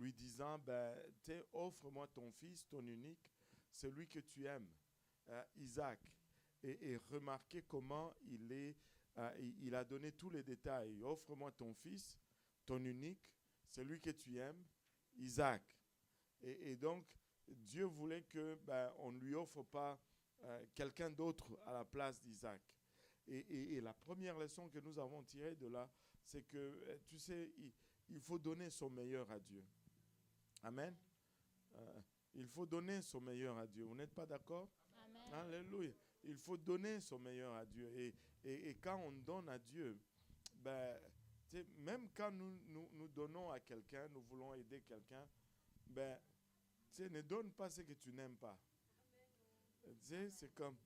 lui disant, offre-moi ton fils, ton unique, celui que tu aimes, Isaac. Et remarquez comment il a donné tous les détails. Offre-moi ton fils, ton unique, celui que tu aimes, Isaac. Et donc, Dieu voulait on ne lui offre pas quelqu'un d'autre à la place d'Isaac. Et la première leçon que nous avons tirée de là, c'est que, tu sais, il faut donner son meilleur à Dieu. Amen. Il faut donner son meilleur à Dieu. Vous n'êtes pas d'accord? Amen. Alléluia. Il faut donner son meilleur à Dieu. Et quand on donne à Dieu, même quand nous donnons à quelqu'un, nous voulons aider quelqu'un, ne donne pas ce que tu n'aimes pas. C'est comme,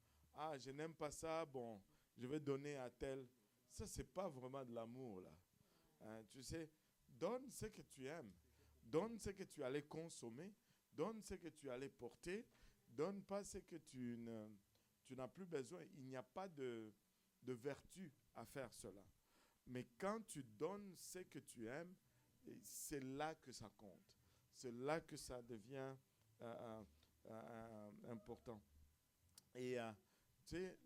je n'aime pas ça, bon, je vais donner à tel. Ça, c'est pas vraiment de l'amour, là. Tu sais, donne ce que tu aimes. Donne ce que tu allais consommer. Donne ce que tu allais porter. Donne pas ce que tu n'as plus besoin. Il n'y a pas de vertu à faire cela. Mais quand tu donnes ce que tu aimes, c'est là que ça compte. C'est là que ça devient important. Et tu sais,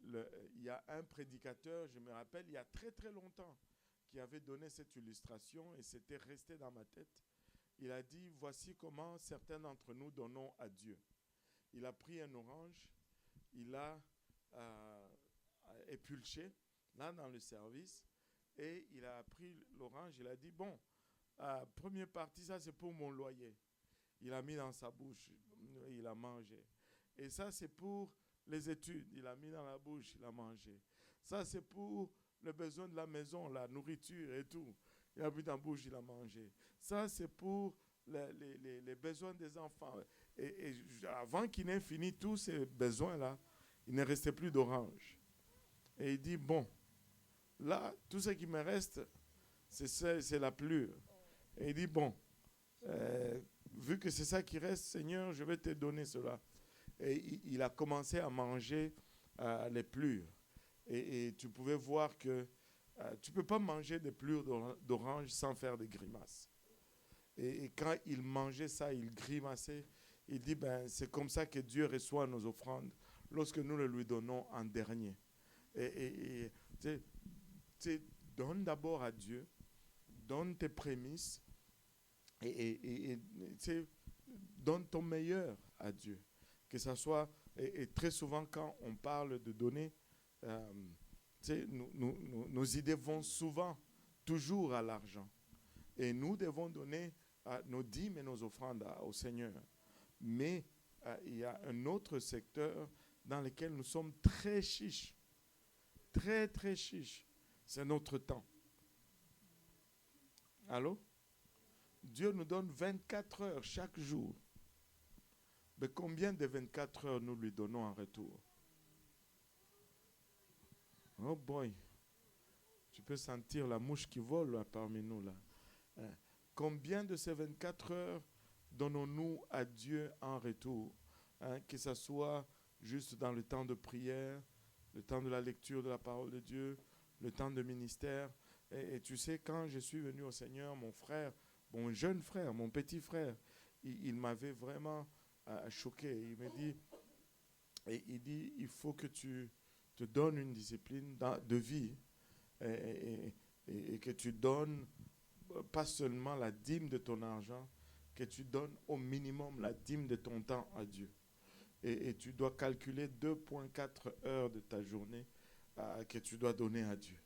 il y a un prédicateur, je me rappelle, il y a très très longtemps, qui avait donné cette illustration et c'était resté dans ma tête. Il a dit, voici comment certains d'entre nous donnons à Dieu. Il a pris un orange, il a épulché, là dans le service, et il a pris l'orange, il a dit, bon, première partie, ça c'est pour mon loyer. Il a mis dans sa bouche, il a mangé. Et ça c'est pour les études, il a mis dans la bouche, il a mangé. Ça c'est pour le besoin de la maison, la nourriture et tout. Il a mis dans la bouche, il a mangé. Ça c'est pour les besoins des enfants. Et avant qu'il n'ait fini tous ces besoins-là, il ne restait plus d'orange. Et il dit, bon, là, tout ce qui me reste, c'est la plure. Et il dit, bon, vu que c'est ça qui reste, Seigneur, je vais te donner cela. Et il a commencé à manger les plures. Et tu pouvais voir que tu ne peux pas manger des plures d'orange sans faire des grimaces. Et quand il mangeait ça, il grimaçait. Il dit, c'est comme ça que Dieu reçoit nos offrandes, lorsque nous le lui donnons en dernier. Et donne d'abord à Dieu, donne tes prémices, et donne ton meilleur à Dieu. Que ça soit, et très souvent quand on parle de donner, nos idées vont souvent, toujours à l'argent. Et nous devons donner nos dîmes et nos offrandes au Seigneur. Mais il y a un autre secteur dans lequel nous sommes très chiches. Très, très chiches. C'est notre temps. Allô? Dieu nous donne 24 heures chaque jour. Mais combien de 24 heures nous lui donnons en retour? Oh boy. Tu peux sentir la mouche qui vole là, parmi nous là. Combien de ces 24 heures donnons-nous à Dieu en retour? Que ce soit juste dans le temps de prière, le temps de la lecture de la parole de Dieu, le temps de ministère. Et tu sais, quand je suis venu au Seigneur, mon frère, mon jeune frère, mon petit frère, il m'avait vraiment choqué. Il dit, il faut que tu te donnes une discipline de vie et que tu donnes pas seulement la dîme de ton argent, que tu donnes au minimum la dîme de ton temps à Dieu. Et tu dois calculer 2,4 heures de ta journée que tu dois donner à Dieu.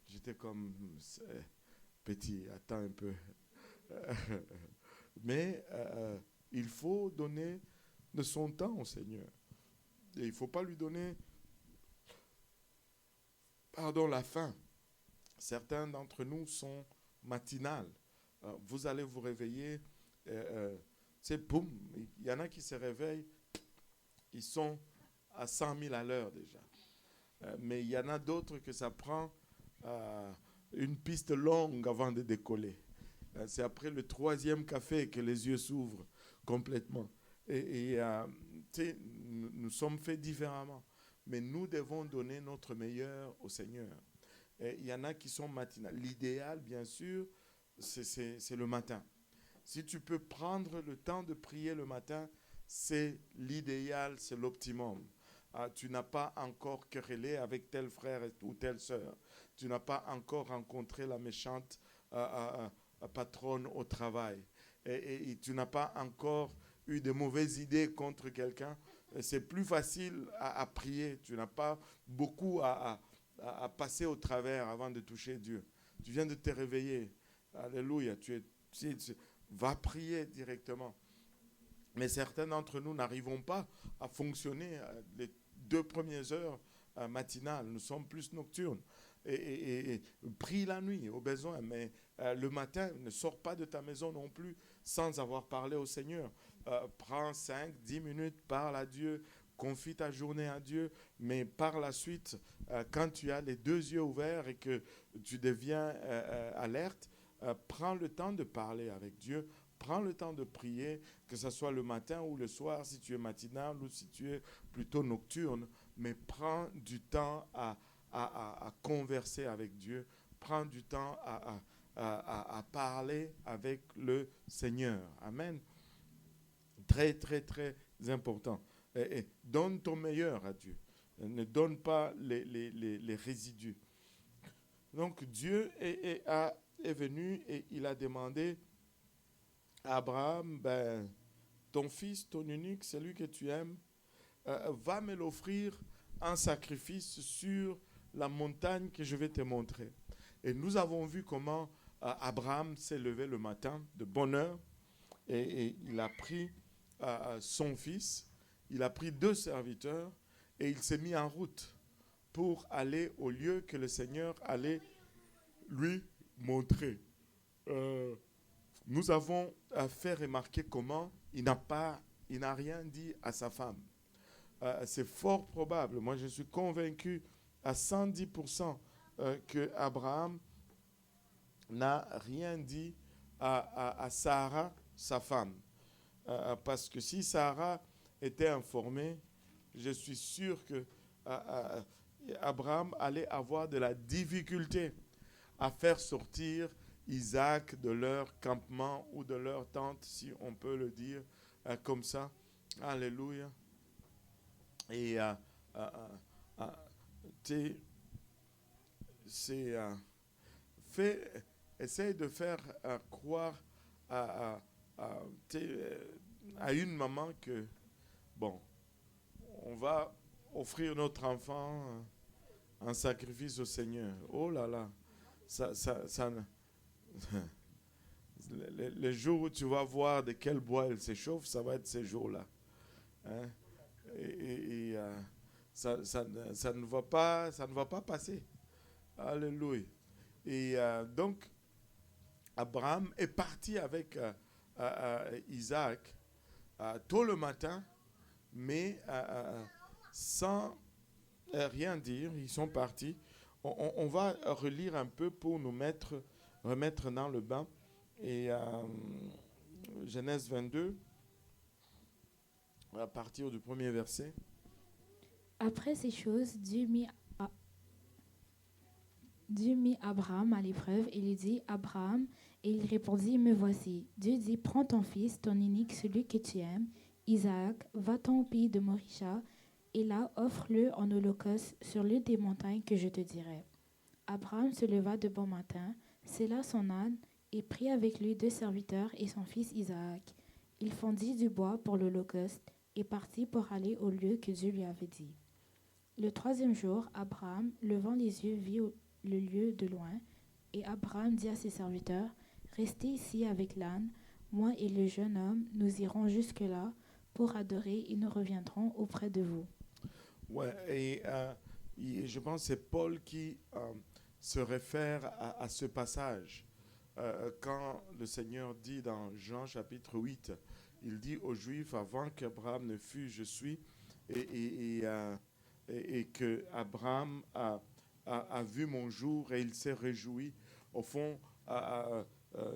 J'étais comme, petit, attends un peu. Mais il faut donner de son temps au Seigneur. Et il ne faut pas lui donner, la faim. Certains d'entre nous sont matinales. Vous allez vous réveiller, c'est boum. Il y en a qui se réveillent, ils sont à 100 000 à l'heure déjà. Mais il y en a d'autres que ça prend une piste longue avant de décoller. C'est après le troisième café que les yeux s'ouvrent complètement. Et nous sommes faits différemment. Mais nous devons donner notre meilleur au Seigneur. Et il y en a qui sont matinales. L'idéal, bien sûr, c'est le matin. Si tu peux prendre le temps de prier le matin, c'est l'idéal, c'est l'optimum. Tu n'as pas encore querellé avec tel frère ou telle sœur. Tu n'as pas encore rencontré la méchante patronne au travail. Et tu n'as pas encore eu de mauvaises idées contre quelqu'un. C'est plus facile à prier. Tu n'as pas beaucoup à passer au travers avant de toucher Dieu. Tu viens de te réveiller. Alléluia. Va prier directement. Mais certains d'entre nous n'arrivons pas à fonctionner les 2 premières heures matinales. Nous sommes plus nocturnes. Et prie la nuit au besoin. Mais le matin, ne sors pas de ta maison non plus sans avoir parlé au Seigneur. Prends 5-10 minutes, parle à Dieu, confie ta journée à Dieu. Mais par la suite, quand tu as les 2 yeux ouverts et que tu deviens alerte, prends le temps de parler avec Dieu. Prends le temps de prier, que ce soit le matin ou le soir, si tu es matinal ou si tu es plutôt nocturne. Mais prends du temps à converser avec Dieu. Prends du temps à parler avec le Seigneur. Amen. Très, très, très important. Et donne ton meilleur à Dieu. Ne donne pas les résidus. Donc Dieu est venu et il a demandé à Abraham, ton fils, ton unique, celui que tu aimes, va me l'offrir en sacrifice sur la montagne que je vais te montrer. Et nous avons vu comment Abraham s'est levé le matin de bonne heure et il a pris son fils, il a pris 2 serviteurs et il s'est mis en route pour aller au lieu que le Seigneur allait lui montrer. Nous avons fait remarquer comment il n'a rien dit à sa femme. C'est fort probable, moi je suis convaincu à 110% que Abraham n'a rien dit à Sarah, sa femme. Parce que si Sarah était informée, je suis sûr que Abraham allait avoir de la difficulté à faire sortir Isaac de leur campement ou de leur tente, si on peut le dire comme ça. Alléluia. Et essaye de faire croire à une maman que, bon, on va offrir notre enfant en sacrifice au Seigneur. Oh là là, les jours où tu vas voir de quel bois elle s'échauffe, ça va être ces jours-là. Hein? Ça ne va pas passer. Alléluia. Et donc, Abraham est parti avec Isaac tôt le matin, mais sans rien dire. Ils sont partis. On va relire un peu pour nous remettre dans le bain. Et Genèse 22, à partir du 1er verset. Après ces choses, Dieu mit Abraham à l'épreuve et lui dit, Abraham, et il répondit, me voici. Dieu dit, prends ton fils, ton unique, celui que tu aimes, Isaac, va-t'en au pays de Morisha, et là offre-le en holocauste sur l'une des montagnes que je te dirai. Abraham se leva de bon matin, sella son âne, et prit avec lui 2 serviteurs et son fils Isaac. Il fendit du bois pour l'holocauste, et partit pour aller au lieu que Dieu lui avait dit. Le 3e jour, Abraham, levant les yeux, vit le lieu de loin, et Abraham dit à ses serviteurs, « Restez ici avec l'âne, moi et le jeune homme, nous irons jusque-là pour adorer et nous reviendrons auprès de vous. » Ouais, et je pense que c'est Paul qui se réfère à ce passage. Quand le Seigneur dit dans Jean chapitre 8, il dit aux Juifs, avant qu'Abraham ne fût, je suis, et que Abraham a vu mon jour et il s'est réjoui. Au fond,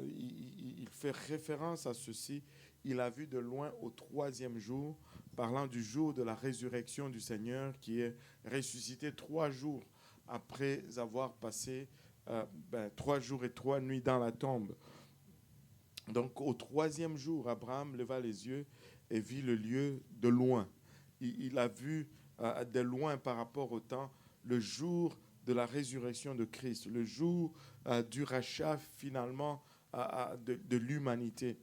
il fait référence à ceci. Il a vu de loin au 3e jour, parlant du jour de la résurrection du Seigneur qui est ressuscité 3 jours après avoir passé 3 jours et 3 nuits dans la tombe. Donc, au troisième jour, Abraham leva les yeux et vit le lieu de loin. Il a vu de loin par rapport au temps le jour de la résurrection de Christ, le jour du rachat finalement de l'humanité.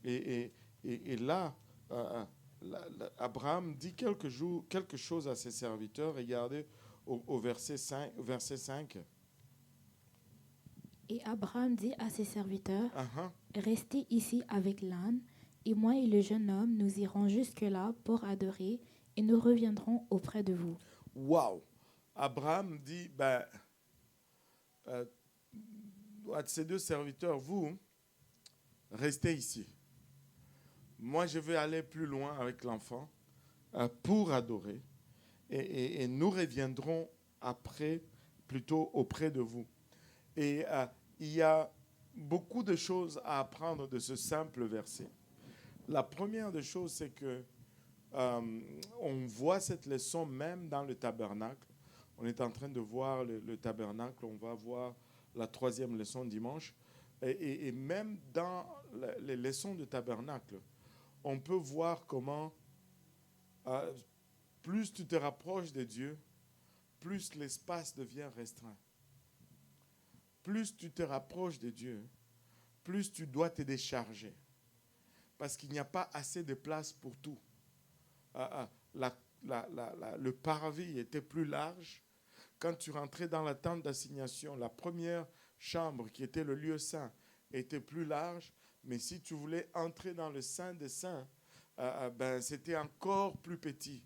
Et là, Abraham dit quelque chose à ses serviteurs. Regardez au verset 5. Et Abraham dit à ses serviteurs, Uh-huh. restez ici avec l'âne, et moi et le jeune homme, nous irons jusque-là pour adorer, et nous reviendrons auprès de vous. Wow! Abraham dit, à ses deux serviteurs, vous, restez ici. Moi, je vais aller plus loin avec l'enfant pour adorer, et nous reviendrons après, plutôt auprès de vous. Et il y a beaucoup de choses à apprendre de ce simple verset. La première des choses, c'est que on voit cette leçon même dans le tabernacle. On est en train de voir le tabernacle. On va voir la troisième leçon dimanche. Et même dans les leçons de tabernacle, on peut voir comment plus tu te rapproches de Dieu, plus l'espace devient restreint. Plus tu te rapproches de Dieu, plus tu dois te décharger. Parce qu'il n'y a pas assez de place pour tout. Le parvis était plus large. Quand tu rentrais dans la tente d'assignation, la première chambre, qui était le lieu saint, était plus large. Mais si tu voulais entrer dans le Saint des Saints, c'était encore plus petit.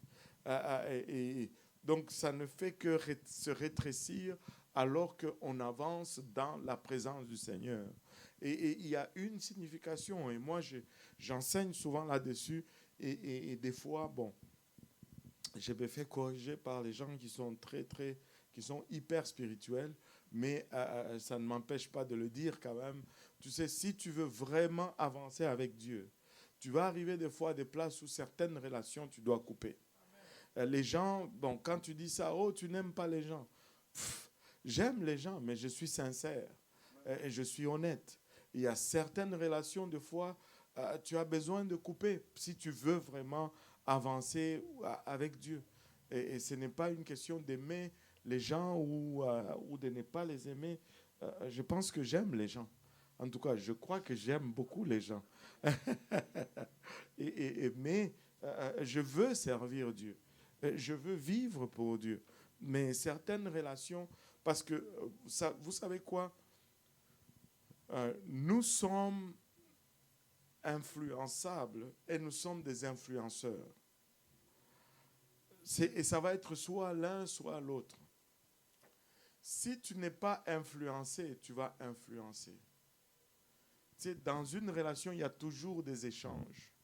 Donc, ça ne fait que se rétrécir alors qu'on avance dans la présence du Seigneur. Et il y a une signification, et moi, j'enseigne souvent là-dessus, et des fois, je me fais corriger par les gens qui sont qui sont hyper spirituels, mais ça ne m'empêche pas de le dire quand même. Tu sais, si tu veux vraiment avancer avec Dieu, tu vas arriver des fois à des places où certaines relations, tu dois couper. Les gens, quand tu dis ça, oh, tu n'aimes pas les gens. J'aime les gens, mais je suis sincère et je suis honnête. Il y a certaines relations, des fois, tu as besoin de couper si tu veux vraiment avancer avec Dieu. Et ce n'est pas une question d'aimer les gens ou de ne pas les aimer. Je pense que j'aime les gens. En tout cas, je crois que j'aime beaucoup les gens. Mais je veux servir Dieu. Je veux vivre pour Dieu. Mais certaines relations, parce que, vous savez quoi? Nous sommes influençables et nous sommes des influenceurs. Et ça va être soit l'un, soit l'autre. Si tu n'es pas influencé, tu vas influencer. Tu sais, dans une relation, il y a toujours des échanges.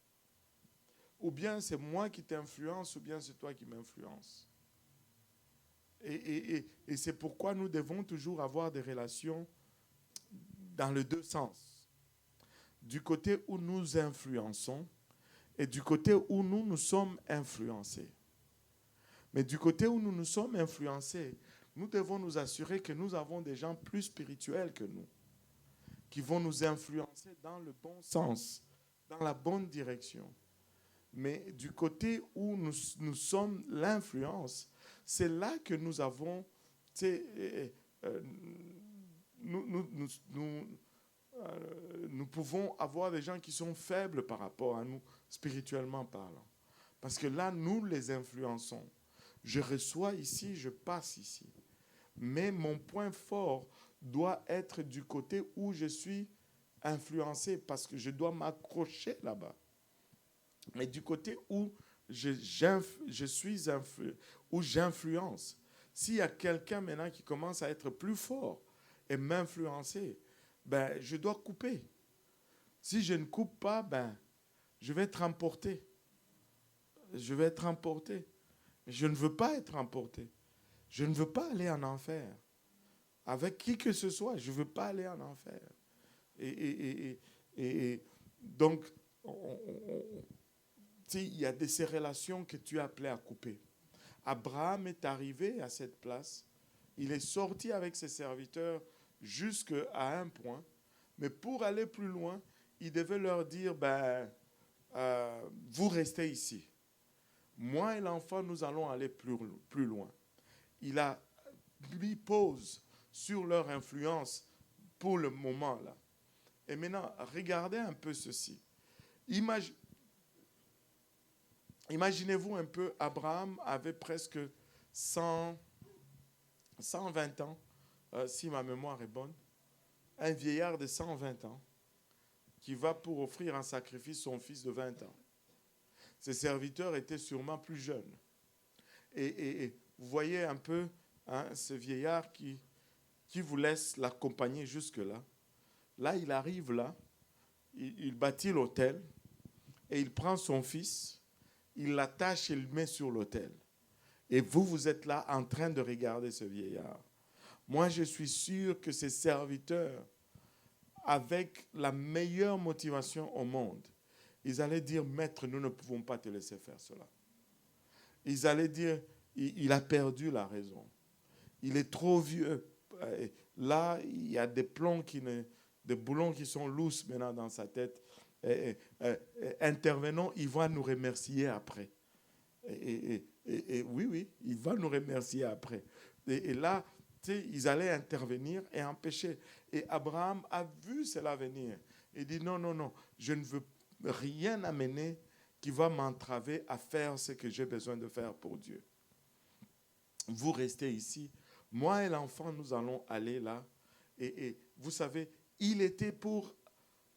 Ou bien c'est moi qui t'influence, ou bien c'est toi qui m'influence. Et c'est pourquoi nous devons toujours avoir des relations dans les deux sens. Du côté où nous influençons et du côté où nous sommes influencés. Mais du côté où nous nous sommes influencés, nous devons nous assurer que nous avons des gens plus spirituels que nous, qui vont nous influencer dans le bon sens, dans la bonne direction. Mais du côté où nous sommes l'influence, c'est là que nous avons, nous pouvons avoir des gens qui sont faibles par rapport à nous, spirituellement parlant. Parce que là, nous les influençons. Je reçois ici, je passe ici. Mais mon point fort doit être du côté où je suis influencé, parce que je dois m'accrocher là-bas. Mais du côté où où j'influence, s'il y a quelqu'un maintenant qui commence à être plus fort et m'influencer, je dois couper. Si je ne coupe pas, je vais être emporté. Je vais être emporté. Je ne veux pas être emporté. Je ne veux pas aller en enfer. Avec qui que ce soit, je ne veux pas aller en enfer. Et donc, il y a ces relations que tu es appelé à couper. Abraham est arrivé à cette place. Il est sorti avec ses serviteurs jusqu'à un point. Mais pour aller plus loin, il devait leur dire, vous restez ici. Moi et l'enfant, nous allons aller plus loin. Il a mis pause sur leur influence pour le moment là. Et maintenant, regardez un peu ceci. Imaginez-vous un peu, Abraham avait presque 120 ans, si ma mémoire est bonne. Un vieillard de 120 ans qui va pour offrir en sacrifice son fils de 20 ans. Ses serviteurs étaient sûrement plus jeunes. Et vous voyez un peu ce vieillard qui vous laisse l'accompagner jusque-là. Là, il arrive là, il bâtit l'autel et il prend son fils, il l'attache et le met sur l'autel. Et vous êtes là en train de regarder ce vieillard. Moi, je suis sûr que ces serviteurs, avec la meilleure motivation au monde, ils allaient dire, Maître, nous ne pouvons pas te laisser faire cela. Ils allaient dire, il a perdu la raison. Il est trop vieux. Là, il y a des boulons qui sont lousses maintenant dans sa tête. Intervenons, il va nous remercier après. Oui, il va nous remercier après. Et là, ils allaient intervenir et empêcher. Et Abraham a vu cela venir. Il dit, non, je ne veux rien amener qui va m'entraver à faire ce que j'ai besoin de faire pour Dieu. Vous restez ici. Moi et l'enfant, nous allons aller là. Et vous savez, il était pour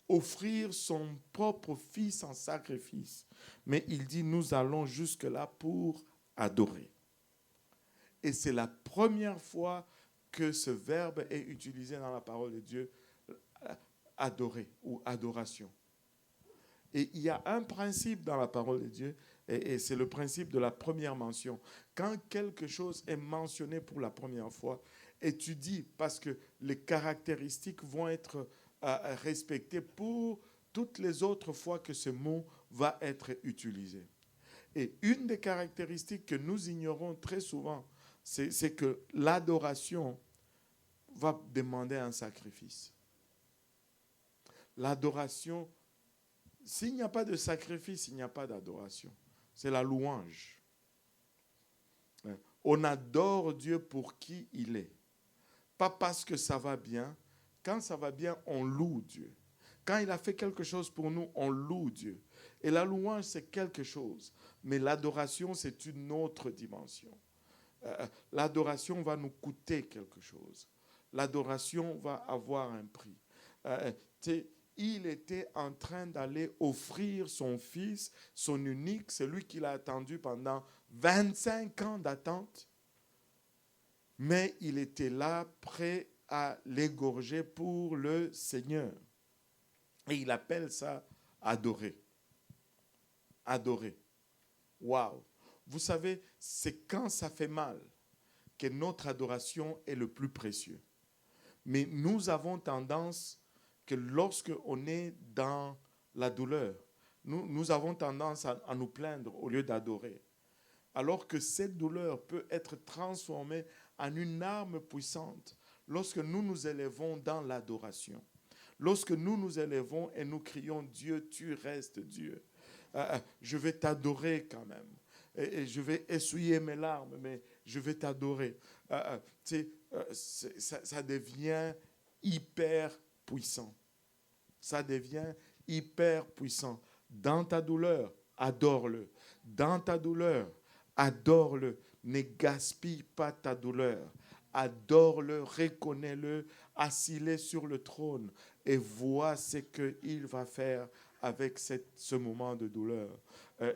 offrir son propre fils en sacrifice. Mais il dit, nous allons jusque-là pour adorer. Et c'est la première fois que ce verbe est utilisé dans la parole de Dieu, adorer ou adoration. Et il y a un principe dans la parole de Dieu, et c'est le principe de la première mention. Quand quelque chose est mentionné pour la première fois, étudie parce que les caractéristiques vont être respectées pour toutes les autres fois que ce mot va être utilisé. Et une des caractéristiques que nous ignorons très souvent, c'est que l'adoration va demander un sacrifice. L'adoration, s'il n'y a pas de sacrifice, il n'y a pas d'adoration. C'est la louange. On adore Dieu pour qui il est. Pas parce que ça va bien. Quand ça va bien, on loue Dieu. Quand il a fait quelque chose pour nous, on loue Dieu. Et la louange, c'est quelque chose. Mais l'adoration, c'est une autre dimension. L'adoration va nous coûter quelque chose. L'adoration va avoir un prix. Il était en train d'aller offrir son fils, son unique, celui qu'il a attendu pendant 25 ans d'attente. Mais il était là, prêt à l'égorger pour le Seigneur. Et il appelle ça adorer. Adorer. Waouh! Vous savez, c'est quand ça fait mal que notre adoration est le plus précieux. Mais nous avons tendance que lorsque on est dans la douleur, nous avons tendance à nous plaindre au lieu d'adorer. Alors que cette douleur peut être transformée en une arme puissante lorsque nous nous élevons dans l'adoration. Lorsque nous nous élevons et nous crions, Dieu, tu restes Dieu. Je vais t'adorer quand même. Et je vais essuyer mes larmes, mais je vais t'adorer. Ça devient hyper puissant. Ça devient hyper puissant. Dans ta douleur, adore-le. Dans ta douleur, adore-le. Ne gaspille pas ta douleur. Adore-le, reconnais-le, assis-le sur le trône et vois ce qu'il va faire avec ce moment de douleur.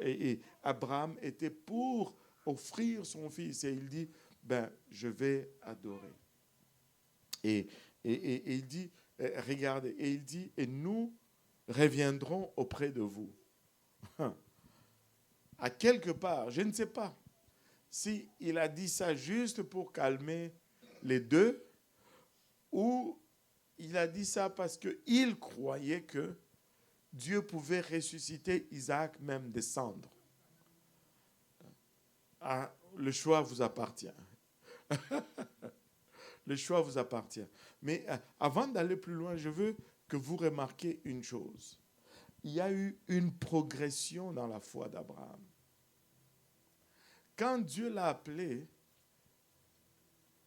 Et Abraham était pour offrir son fils et il dit, je vais adorer. Et il dit, regardez, et il dit, et nous reviendrons auprès de vous. À quelque part, je ne sais pas si il a dit ça juste pour calmer les deux ou il a dit ça parce qu'il croyait que Dieu pouvait ressusciter Isaac, même descendre. Le choix vous appartient. Le choix vous appartient. Mais avant d'aller plus loin, je veux que vous remarquez une chose. Il y a eu une progression dans la foi d'Abraham. Quand Dieu l'a appelé,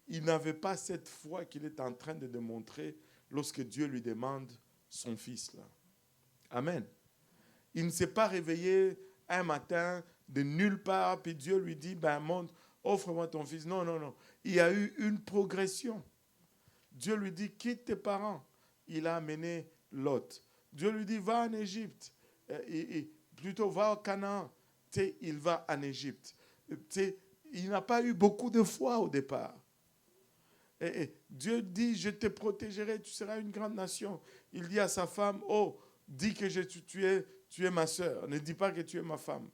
il n'avait pas cette foi qu'il est en train de démontrer lorsque Dieu lui demande son fils là. Amen. Il ne s'est pas réveillé un matin de nulle part, puis Dieu lui dit, monte, offre-moi ton fils. Non, non, non. Il y a eu une progression. Dieu lui dit, quitte tes parents. Il a amené Lot. Dieu lui dit, va en Égypte. Plutôt, va au Canaan. Il va en Égypte. Il n'a pas eu beaucoup de foi au départ. Dieu dit, je te protégerai, tu seras une grande nation. Il dit à sa femme, oh, dis que tu es ma sœur, ne dis pas que tu es ma femme.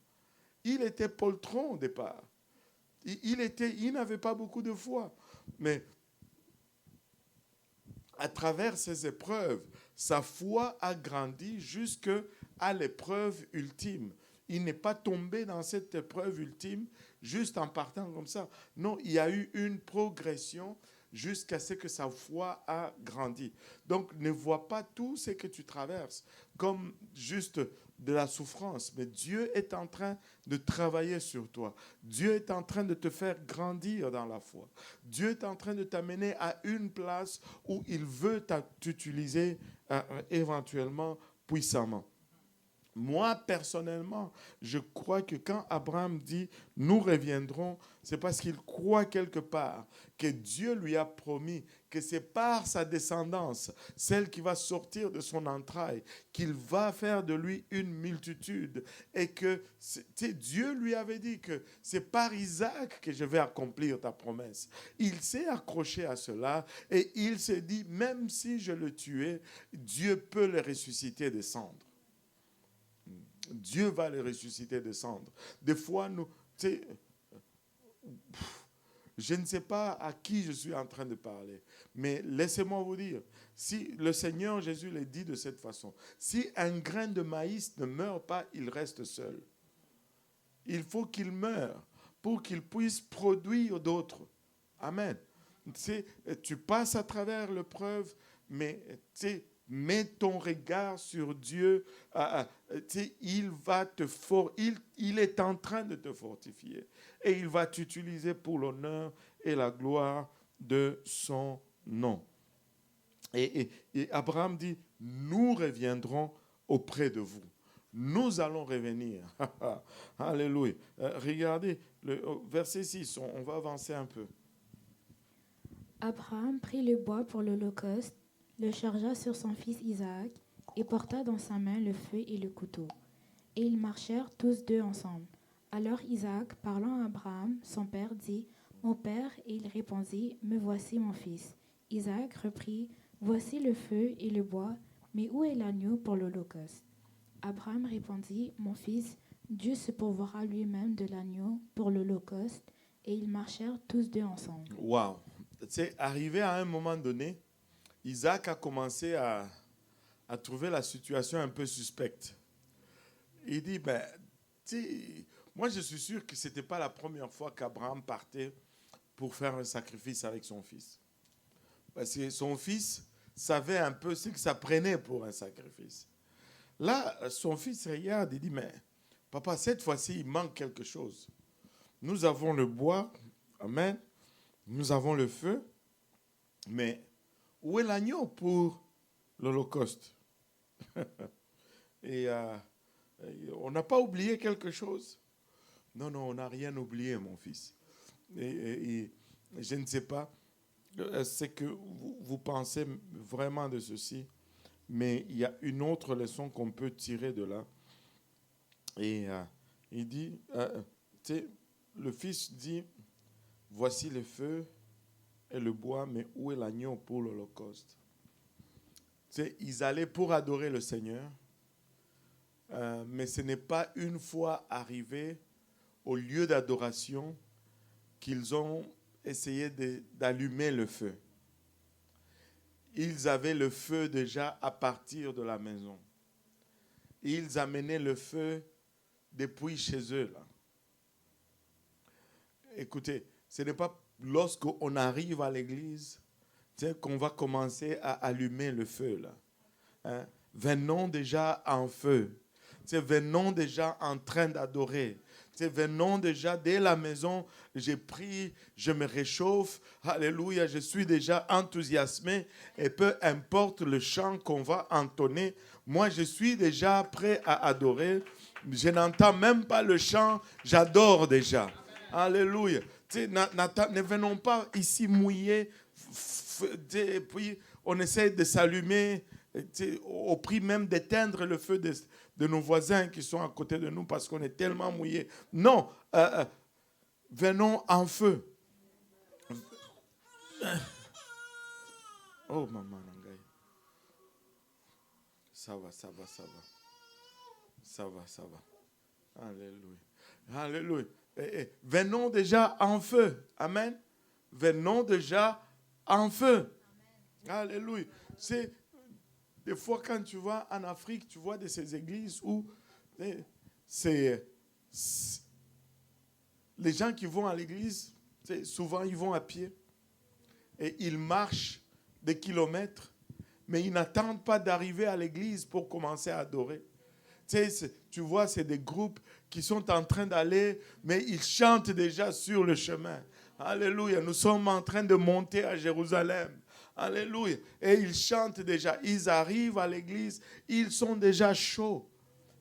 Il était poltron au départ. Il n'avait pas beaucoup de foi. Mais à travers ces épreuves, sa foi a grandi jusqu'à l'épreuve ultime. Il n'est pas tombé dans cette épreuve ultime juste en partant comme ça. Non, il y a eu une progression jusqu'à ce que sa foi a grandi. Donc, ne vois pas tout ce que tu traverses comme juste de la souffrance. Mais Dieu est en train de travailler sur toi. Dieu est en train de te faire grandir dans la foi. Dieu est en train de t'amener à une place où il veut t'utiliser éventuellement puissamment. Moi, personnellement, je crois que quand Abraham dit « nous reviendrons », c'est parce qu'il croit quelque part que Dieu lui a promis que c'est par sa descendance, celle qui va sortir de son entraille, qu'il va faire de lui une multitude. Et que Dieu lui avait dit que c'est par Isaac que je vais accomplir ta promesse. Il s'est accroché à cela et il s'est dit, même si je le tuais, Dieu peut le ressusciter et descendre. Dieu va le ressusciter et descendre. Des fois, je ne sais pas à qui je suis en train de parler, mais laissez-moi vous dire, si le Seigneur Jésus le dit de cette façon, si un grain de maïs ne meurt pas, il reste seul. Il faut qu'il meure pour qu'il puisse produire d'autres. Amen. Tu passes à travers l'épreuve, mais mets ton regard sur Dieu. Il est en train de te fortifier. Et il va t'utiliser pour l'honneur et la gloire de son nom. Et Abraham dit, nous reviendrons auprès de vous. Nous allons revenir. Alléluia. Regardez le verset 6, on va avancer un peu. Abraham prit le bois pour l'holocauste, le chargea sur son fils Isaac et porta dans sa main le feu et le couteau. Et ils marchèrent tous deux ensemble. Alors Isaac, parlant à Abraham, son père, dit, « Mon père » et il répondit, « Me voici mon fils. » Isaac reprit, « Voici le feu et le bois, mais où est l'agneau pour l'holocauste » Abraham répondit, « Mon fils, Dieu se pourvoira lui-même de l'agneau pour l'holocauste. » Et ils marchèrent tous deux ensemble. Waouh! C'est arrivé à un moment donné, Isaac a commencé à trouver la situation un peu suspecte. Il dit, moi je suis sûr que ce n'était pas la première fois qu'Abraham partait pour faire un sacrifice avec son fils. Parce que son fils savait un peu ce que ça prenait pour un sacrifice. Là, son fils regarde et dit, mais papa, cette fois-ci, il manque quelque chose. Nous avons le bois, amen, nous avons le feu, mais où est l'agneau pour l'holocauste? Et on n'a pas oublié quelque chose? Non, on n'a rien oublié, mon fils. Et je ne sais pas ce que vous pensez vraiment de ceci, mais il y a une autre leçon qu'on peut tirer de là. Et il dit, le fils dit, voici le feu et le bois, mais où est l'agneau pour l'holocauste? Ils allaient pour adorer le Seigneur, mais ce n'est pas une fois arrivés au lieu d'adoration qu'ils ont essayé d'allumer le feu. Ils avaient le feu déjà à partir de la maison. Ils amenaient le feu depuis chez eux, là. Écoutez, ce n'est pas lorsqu'on arrive à l'église qu'on va commencer à allumer le feu, là. Hein? Venons déjà en feu. Venons déjà en train d'adorer. Venons déjà dès la maison, j'ai pris, je me réchauffe, alléluia, je suis déjà enthousiasmé et peu importe le chant qu'on va entonner, moi je suis déjà prêt à adorer. Je n'entends même pas le chant, j'adore déjà. Alléluia. Ne venons pas ici mouiller, puis on essaie de s'allumer au prix même d'éteindre le feu de nos voisins qui sont à côté de nous parce qu'on est tellement mouillés. Non, venons en feu. Oh, maman, ça va. Ça va. Alléluia. Venons déjà en feu. Amen. Venons déjà en feu. Alléluia. C'est des fois quand tu vas en Afrique, tu vois de ces églises où c'est les gens qui vont à l'église, souvent ils vont à pied et ils marchent des kilomètres, mais ils n'attendent pas d'arriver à l'église pour commencer à adorer. Tu vois, c'est des groupes qui sont en train d'aller, mais ils chantent déjà sur le chemin. Alléluia, nous sommes en train de monter à Jérusalem. Alléluia. Et ils chantent déjà. Ils arrivent à l'église. Ils sont déjà chauds.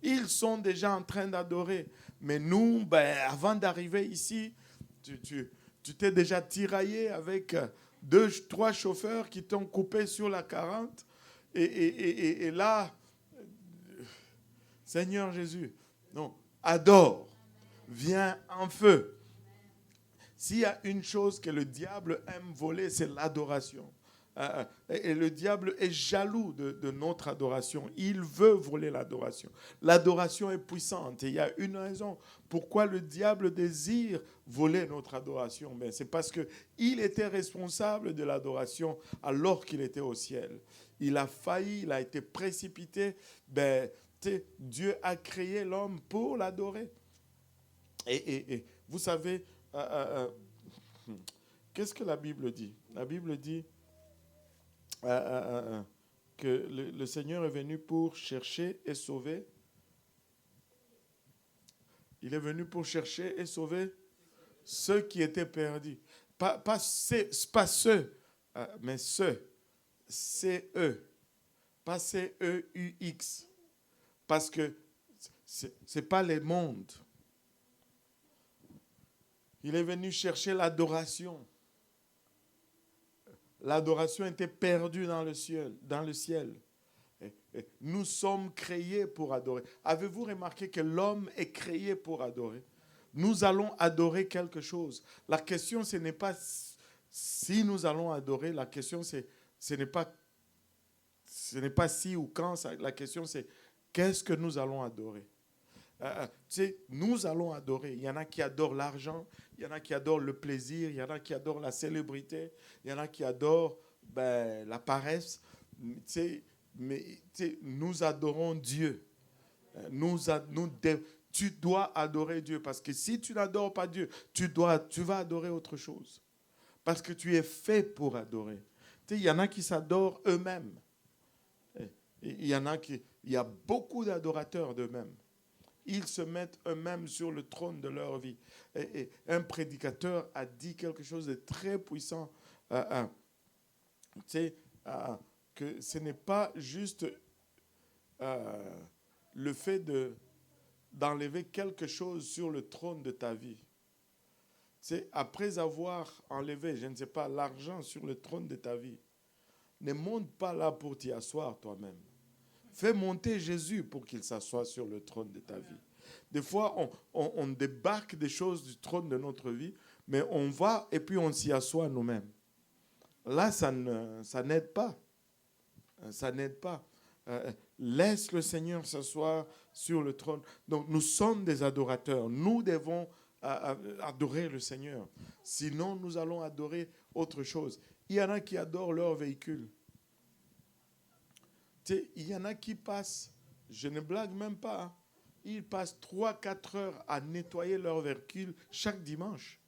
Ils sont déjà en train d'adorer. Mais nous, avant d'arriver ici, tu t'es déjà tiraillé avec 2-3 chauffeurs qui t'ont coupé sur la 40. Et là, Seigneur Jésus, non, adore. Viens en feu. S'il y a une chose que le diable aime voler, c'est l'adoration. Et le diable est jaloux de notre adoration. Il veut voler l'adoration. L'adoration est puissante. Et il y a une raison pourquoi le diable désire voler notre adoration. Mais c'est parce qu'il était responsable de l'adoration alors qu'il était au ciel. Il a failli, il a été précipité. Dieu a créé l'homme pour l'adorer. Et vous savez, qu'est-ce que la Bible dit? La Bible dit que le Seigneur est venu pour chercher et sauver. Il est venu pour chercher et sauver ceux qui étaient perdus. Pas ceux, mais ceux. C-E. Pas C-E-U-X. Parce que ce n'est pas les mondes. Il est venu chercher l'adoration. L'adoration était perdue dans le ciel. Et nous sommes créés pour adorer. Avez-vous remarqué que l'homme est créé pour adorer? Nous allons adorer quelque chose. La question, ce n'est pas si nous allons adorer. La question, ce n'est pas si ou quand. La question, c'est qu'est-ce que nous allons adorer? Nous allons adorer. Il y en a qui adorent l'argent, il y en a qui adorent le plaisir, il y en a qui adorent la célébrité, il y en a qui adorent la paresse. Mais nous adorons Dieu. Tu dois adorer Dieu parce que si tu n'adores pas Dieu, tu vas adorer autre chose. Parce que tu es fait pour adorer. Il y en a qui s'adorent eux-mêmes. Il y a beaucoup d'adorateurs d'eux-mêmes. Ils se mettent eux-mêmes sur le trône de leur vie. Et un prédicateur a dit quelque chose de très puissant. Que ce n'est pas juste le fait d'enlever quelque chose sur le trône de ta vie. Après avoir enlevé, je ne sais pas, l'argent sur le trône de ta vie, ne monte pas là pour t'y asseoir toi-même. Fais monter Jésus pour qu'il s'assoie sur le trône de ta vie. Des fois, on débarque des choses du trône de notre vie, mais on va et puis on s'y assoit nous-mêmes. Là, ça n'aide pas. Ça n'aide pas. Laisse le Seigneur s'asseoir sur le trône. Donc, nous sommes des adorateurs. Nous devons adorer le Seigneur. Sinon, nous allons adorer autre chose. Il y en a qui adorent leur véhicule. Il y en a qui passent, je ne blague même pas, hein, ils passent 3-4 heures à nettoyer leur véhicule chaque dimanche.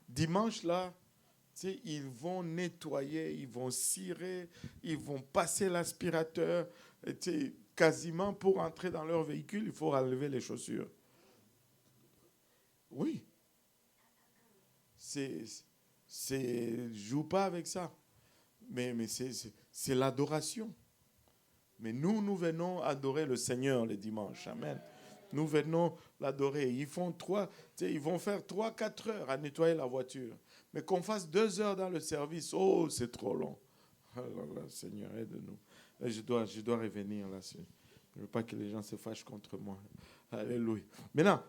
Dimanche, là, ils vont nettoyer, ils vont cirer, ils vont passer l'aspirateur. Quasiment pour entrer dans leur véhicule, il faut relever les chaussures. Oui. Joue pas avec ça. Mais c'est l'adoration. Mais nous venons adorer le Seigneur les dimanches. Amen. Nous venons l'adorer. Ils vont faire 3-4 heures à nettoyer la voiture. Mais qu'on fasse 2 heures dans le service, oh, c'est trop long. Alors là, Seigneur, aide-nous. Je dois revenir là-dessus. Je ne veux pas que les gens se fâchent contre moi. Alléluia. Maintenant,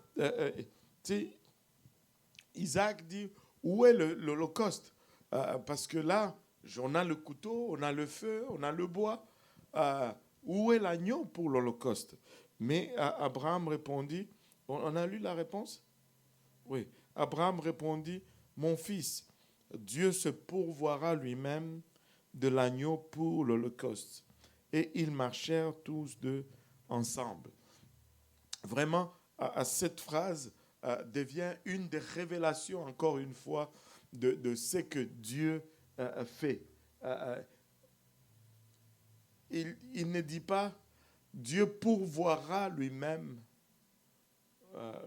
Isaac dit, où est l'Holocauste? Parce que là, on a le couteau, on a le feu, on a le bois. Où est l'agneau pour l'Holocauste? Mais Abraham répondit, on a lu la réponse? Oui. Abraham répondit, mon fils, Dieu se pourvoira lui-même de l'agneau pour l'Holocauste. Et ils marchèrent tous deux ensemble. Vraiment, cette phrase devient une des révélations, encore une fois, de ce que Dieu fait. Il ne dit pas Dieu pourvoira lui-même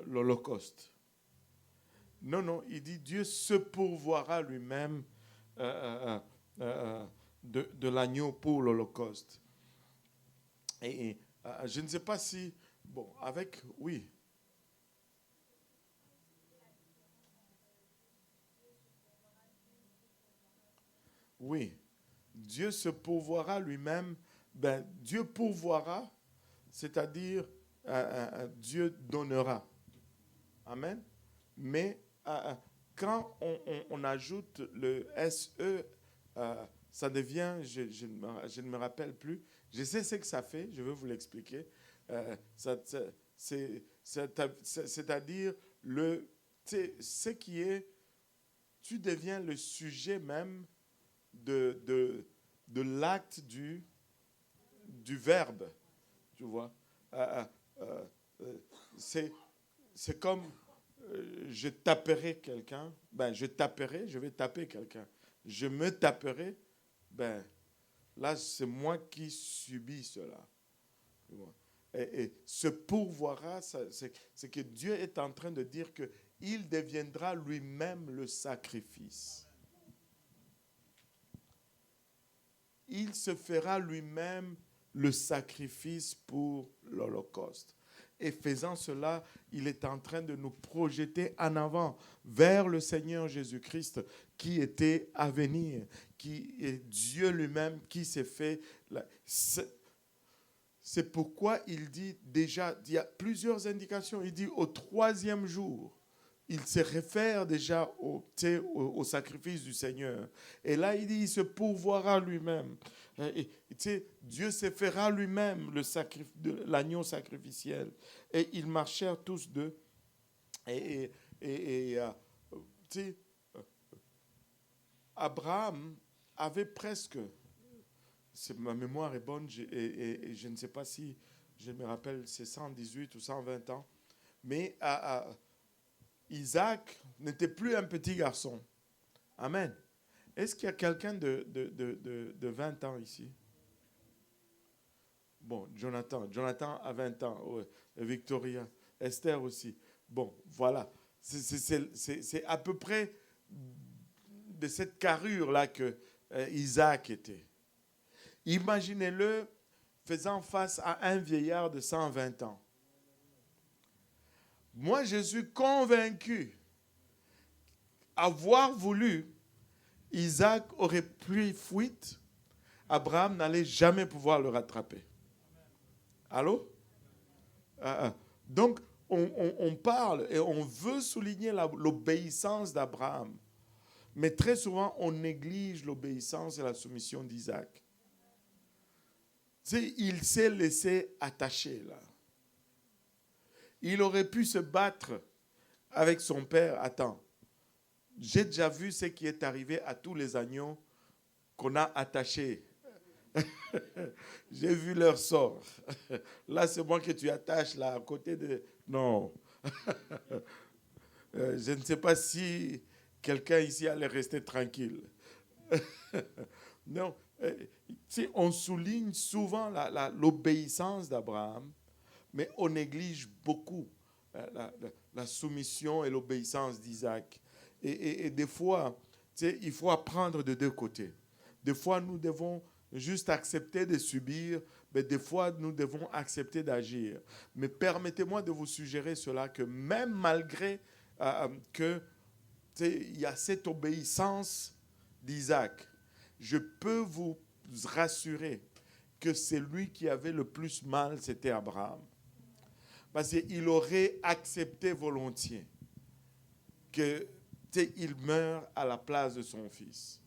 l'Holocauste. Non, il dit Dieu se pourvoira lui-même de l'agneau pour l'Holocauste. Et je ne sais pas si, oui. Oui, Dieu se pourvoira lui-même. Dieu pourvoira, c'est-à-dire Dieu donnera. Amen. Mais quand on ajoute le SE, ça devient, je ne me rappelle plus, je sais ce que ça fait, je vais vous l'expliquer. C'est-à-dire, ce qui est, tu deviens le sujet même de l'acte du verbe, tu vois. C'est comme je taperai quelqu'un, je vais taper quelqu'un. Je me taperai, là c'est moi qui subis cela. Tu vois. Et ce pourvoira, c'est que Dieu est en train de dire qu'il deviendra lui-même le sacrifice. Il se fera lui-même le sacrifice pour l'Holocauste. Et faisant cela, il est en train de nous projeter en avant vers le Seigneur Jésus-Christ qui était à venir, qui est Dieu lui-même qui s'est fait. C'est pourquoi il dit déjà, il y a plusieurs indications, il dit au 3e jour. Il se réfère déjà au sacrifice du Seigneur. Et là, il dit, il se pourvoira lui-même. Dieu se fera lui-même l'agneau sacrificiel. Et ils marchèrent tous deux. Abraham avait presque, ma mémoire est bonne, et je ne sais pas si je me rappelle, c'est 118 ou 120 ans. Mais Isaac n'était plus un petit garçon. Amen. Est-ce qu'il y a quelqu'un de 20 ans ici? Bon, Jonathan a 20 ans. Ouais. Victoria, Esther aussi. Bon, voilà. C'est à peu près de cette carrure-là que Isaac était. Imaginez-le faisant face à un vieillard de 120 ans. Moi, je suis convaincu, avoir voulu, Isaac aurait pris fuite, Abraham n'allait jamais pouvoir le rattraper. Allô? Donc, on parle et on veut souligner l'obéissance d'Abraham. Mais très souvent, on néglige l'obéissance et la soumission d'Isaac. Il s'est laissé attacher là. Il aurait pu se battre avec son père. Attends, j'ai déjà vu ce qui est arrivé à tous les agneaux qu'on a attachés. J'ai vu leur sort. Là, c'est moi que tu attaches là, à côté de... Non. Je ne sais pas si quelqu'un ici allait rester tranquille. Non, on souligne souvent l'obéissance d'Abraham, mais on néglige beaucoup la soumission et l'obéissance d'Isaac. Et des fois, il faut apprendre de deux côtés. Des fois, nous devons juste accepter de subir, mais des fois, nous devons accepter d'agir. Mais permettez-moi de vous suggérer cela, que même malgré il y a cette obéissance d'Isaac, je peux vous rassurer que celui qui avait le plus mal, c'était Abraham. Parce qu'il aurait accepté volontiers qu'il meure à la place de son fils.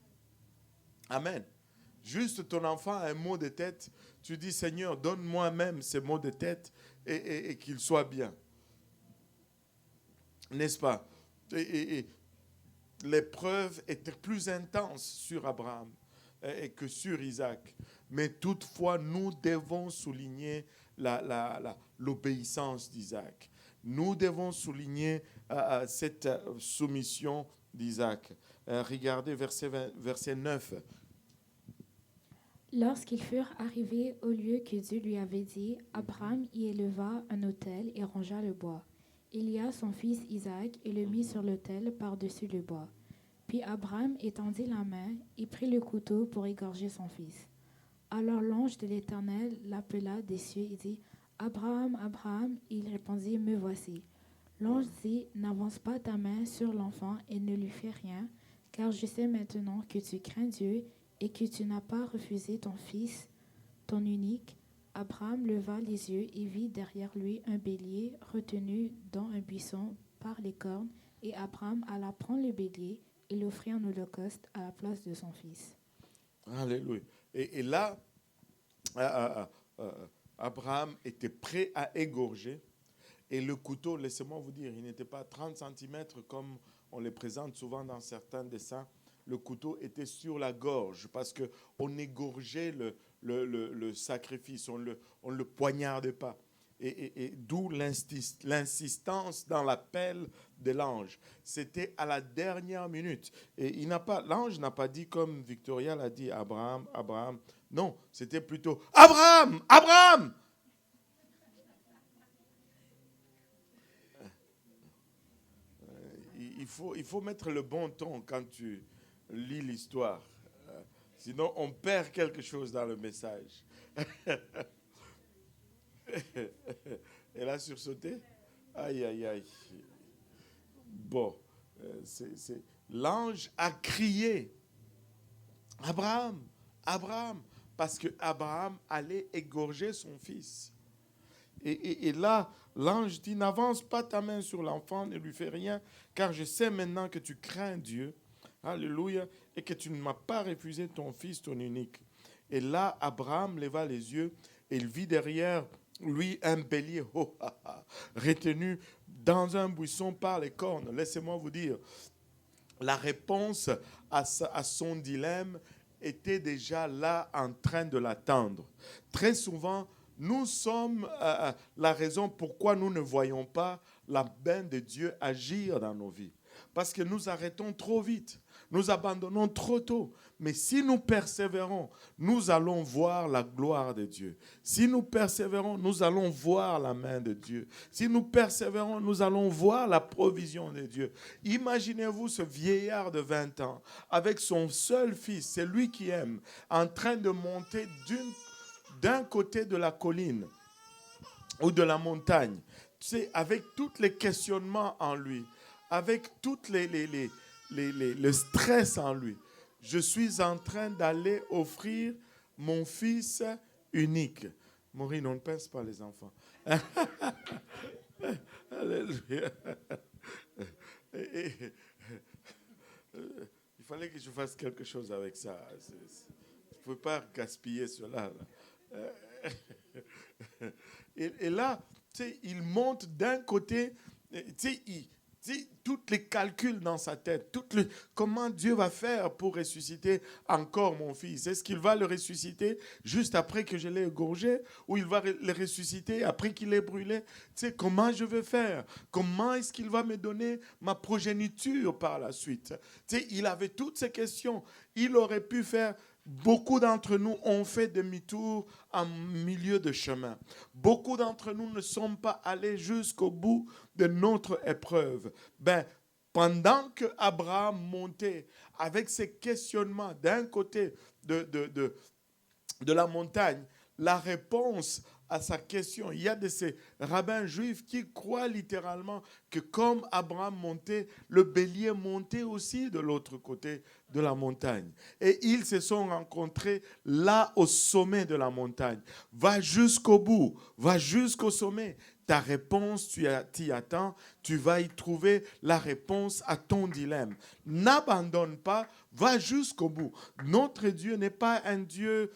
Amen. Juste ton enfant a un mot de tête, tu dis, Seigneur, donne-moi même ces mots de tête et qu'il soit bien. N'est-ce pas? Et l'épreuve était plus intense sur Abraham que sur Isaac. Mais toutefois, nous devons souligner l'obéissance d'Isaac. Nous devons souligner cette soumission d'Isaac. Regardez verset 9. Lorsqu'ils furent arrivés au lieu que Dieu lui avait dit, Abraham y éleva un autel et rangea le bois. Il lia son fils Isaac et le mit sur l'autel par-dessus le bois. Puis Abraham étendit la main et prit le couteau pour égorger son fils. Alors l'ange de l'Éternel l'appela des cieux et dit, Abraham, Abraham, il répondit, me voici. L'ange dit, n'avance pas ta main sur l'enfant et ne lui fais rien, car je sais maintenant que tu crains Dieu et que tu n'as pas refusé ton fils, ton unique. Abraham leva les yeux et vit derrière lui un bélier retenu dans un buisson par les cornes, et Abraham alla prendre le bélier et l'offrit en holocauste à la place de son fils. Alléluia. Et là, Abraham était prêt à égorger. Et le couteau, laissez-moi vous dire, il n'était pas 30 cm comme on les présente souvent dans certains dessins. Le couteau était sur la gorge parce qu'on égorgeait le sacrifice, on le poignardait pas. Et d'où l'insistance dans l'appel de l'ange. C'était à la dernière minute. Et l'ange n'a pas dit comme Victoria l'a dit, Abraham, Abraham. Non, c'était plutôt Abraham, Abraham. Il faut mettre le bon ton quand tu lis l'histoire. Sinon, on perd quelque chose dans le message. Elle a sursauté? Aïe, aïe, aïe. Bon, l'ange a crié, Abraham, Abraham, parce que Abraham allait égorger son fils. Et là, l'ange dit, n'avance pas ta main sur l'enfant, ne lui fais rien, car je sais maintenant que tu crains Dieu, alléluia, et que tu ne m'as pas refusé ton fils, ton unique. Et là, Abraham leva les yeux et il vit derrière lui un bélier retenu dans un buisson par les cornes. Laissez-moi vous dire, la réponse à son dilemme était déjà là en train de l'attendre. Très souvent, nous sommes la raison pourquoi nous ne voyons pas la main de Dieu agir dans nos vies. Parce que nous arrêtons trop vite. Nous abandonnons trop tôt. Mais si nous persévérons, nous allons voir la gloire de Dieu. Si nous persévérons, nous allons voir la main de Dieu. Si nous persévérons, nous allons voir la provision de Dieu. Imaginez-vous ce vieillard de 20 ans avec son seul fils, c'est lui qui aime, en train de monter d'un côté de la colline ou de la montagne, tu sais, avec tous les questionnements en lui, avec tout le stress en lui. Je suis en train d'aller offrir mon fils unique. Maureen, on ne pince pas les enfants. Alléluia. Il fallait que je fasse quelque chose avec ça. Je ne peux pas gaspiller cela. Et là, tu sais, il monte d'un côté, tu sais, tous les calculs dans sa tête, comment Dieu va faire pour ressusciter encore mon fils. Est-ce qu'il va le ressusciter juste après que je l'ai égorgé ou il va le ressusciter après qu'il l'ait brûlé? Comment je vais faire? Comment est-ce qu'il va me donner ma progéniture par la suite? Il avait toutes ces questions. Il aurait pu faire... Beaucoup d'entre nous ont fait demi-tour en milieu de chemin. Beaucoup d'entre nous ne sont pas allés jusqu'au bout de notre épreuve. Pendant que Abraham montait avec ses questionnements d'un côté de la montagne, la réponse à sa question, il y a de ces rabbins juifs qui croient littéralement que comme Abraham montait, le bélier montait aussi de l'autre côté de la montagne. Et ils se sont rencontrés là au sommet de la montagne. Va jusqu'au bout, va jusqu'au sommet. Ta réponse, tu t'y attends, tu vas y trouver la réponse à ton dilemme. N'abandonne pas, va jusqu'au bout. Notre Dieu n'est pas un Dieu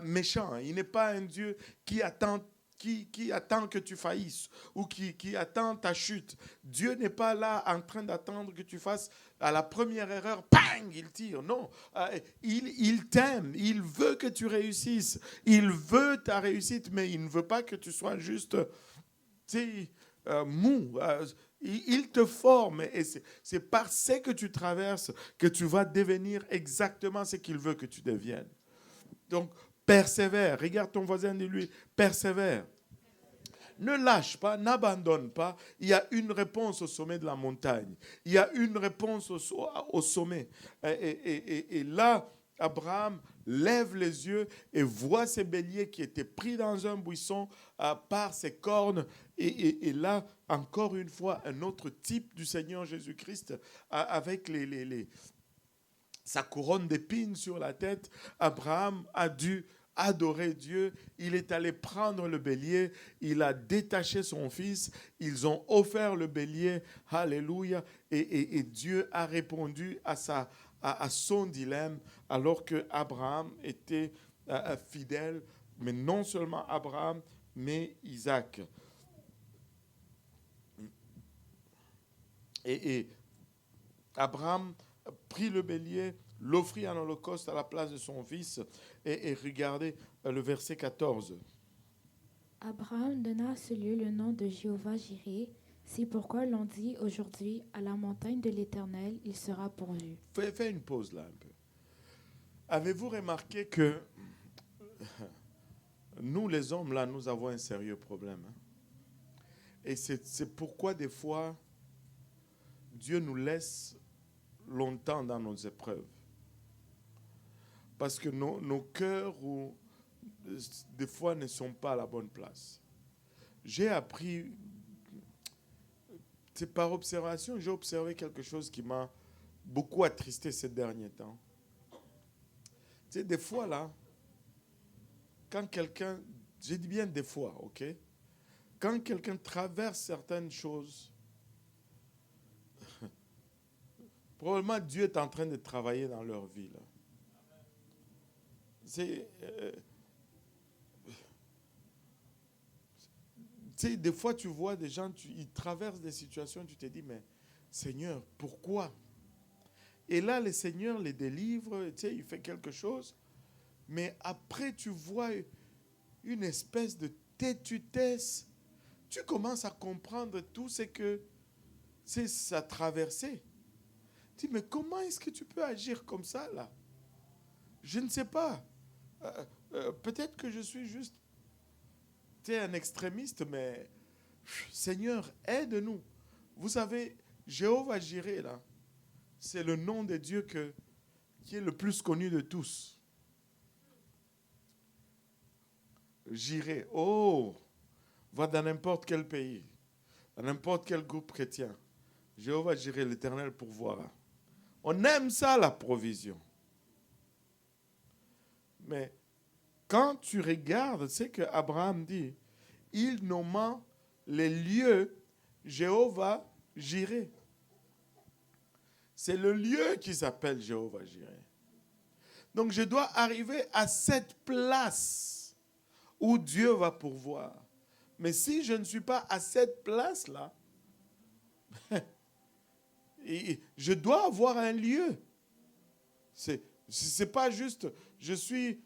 méchant. Il n'est pas un Dieu qui attend que tu faillisses ou qui attend ta chute. Dieu n'est pas là en train d'attendre que tu fasses à la première erreur, bang, il tire. Non, il t'aime, il veut que tu réussisses. Il veut ta réussite, mais il ne veut pas que tu sois juste mou. Il te forme et c'est par ce que tu traverses que tu vas devenir exactement ce qu'il veut que tu deviennes. Donc, persévère. Regarde ton voisin, dis-lui, persévère. Ne lâche pas, n'abandonne pas. Il y a une réponse au sommet de la montagne. Il y a une réponse au sommet. Et là, Abraham lève les yeux et voit ces béliers qui étaient pris dans un buisson par ses cornes. Et là, encore une fois, un autre type du Seigneur Jésus-Christ avec sa couronne d'épines sur la tête. Abraham a dû adorer Dieu. Il est allé prendre le bélier. Il a détaché son fils. Ils ont offert le bélier. Alléluia. Et Dieu a répondu à son dilemme alors que Abraham était fidèle. Mais non seulement Abraham, mais Isaac. Et Abraham prit le bélier, l'offrit en holocauste à la place de son fils. Et regardez le verset 14. Abraham donna à ce lieu le nom de Jéhovah-Jireh. C'est pourquoi l'on dit aujourd'hui, à la montagne de l'Éternel, il sera pourvu. Fais une pause là un peu. Avez-vous remarqué que nous, les hommes, là, nous avons un sérieux problème. Et c'est pourquoi des fois, Dieu nous laisse longtemps dans nos épreuves. Parce que nos cœurs, des fois, ne sont pas à la bonne place. J'ai appris, c'est par observation, j'ai observé quelque chose qui m'a beaucoup attristé ces derniers temps. Tu sais, des fois, là, quand quelqu'un, je dis bien des fois, ok? Quand quelqu'un traverse certaines choses, probablement Dieu est en train de travailler dans leur vie, là. Tu sais, des fois, tu vois des gens, ils traversent des situations, tu te dis, mais Seigneur, pourquoi? Et là, le Seigneur les délivre, tu sais, il fait quelque chose, mais après, tu vois une espèce de têtutesse. Tu commences à comprendre tout ce que c'est sa traversée. Tu dis, mais comment est-ce que tu peux agir comme ça, là? Je ne sais pas. Peut-être que je suis juste un extrémiste, mais Seigneur, aide-nous. Vous savez, Jéhovah-Jireh, là, c'est le nom de Dieu qui est le plus connu de tous. Jireh, va dans n'importe quel pays, dans n'importe quel groupe chrétien. Jéhovah-Jireh, l'Éternel pourvoira. On aime ça, la provision. Mais quand tu regardes, c'est que Abraham dit, il nomma les lieux Jéhovah-Jireh. C'est le lieu qui s'appelle Jéhovah-Jireh. Donc je dois arriver à cette place où Dieu va pourvoir. Mais si je ne suis pas à cette place-là, je dois avoir un lieu. C'est pas juste, je suis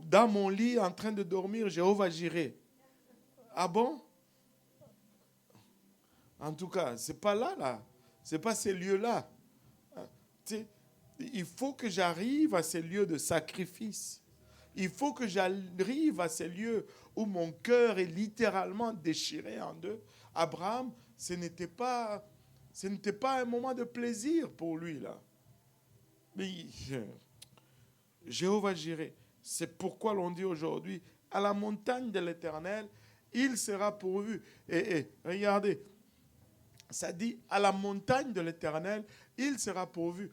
dans mon lit en train de dormir, Jéhovah Jireh. Ah bon? En tout cas, c'est pas là. C'est pas ces lieux-là. Il faut que j'arrive à ces lieux de sacrifice. Il faut que j'arrive à ces lieux où mon cœur est littéralement déchiré en deux. Abraham, ce n'était pas un moment de plaisir pour lui, là. Mais Jéhovah Jireh, c'est pourquoi l'on dit aujourd'hui, à la montagne de l'Éternel, il sera pourvu. Et regardez, ça dit, à la montagne de l'Éternel, il sera pourvu.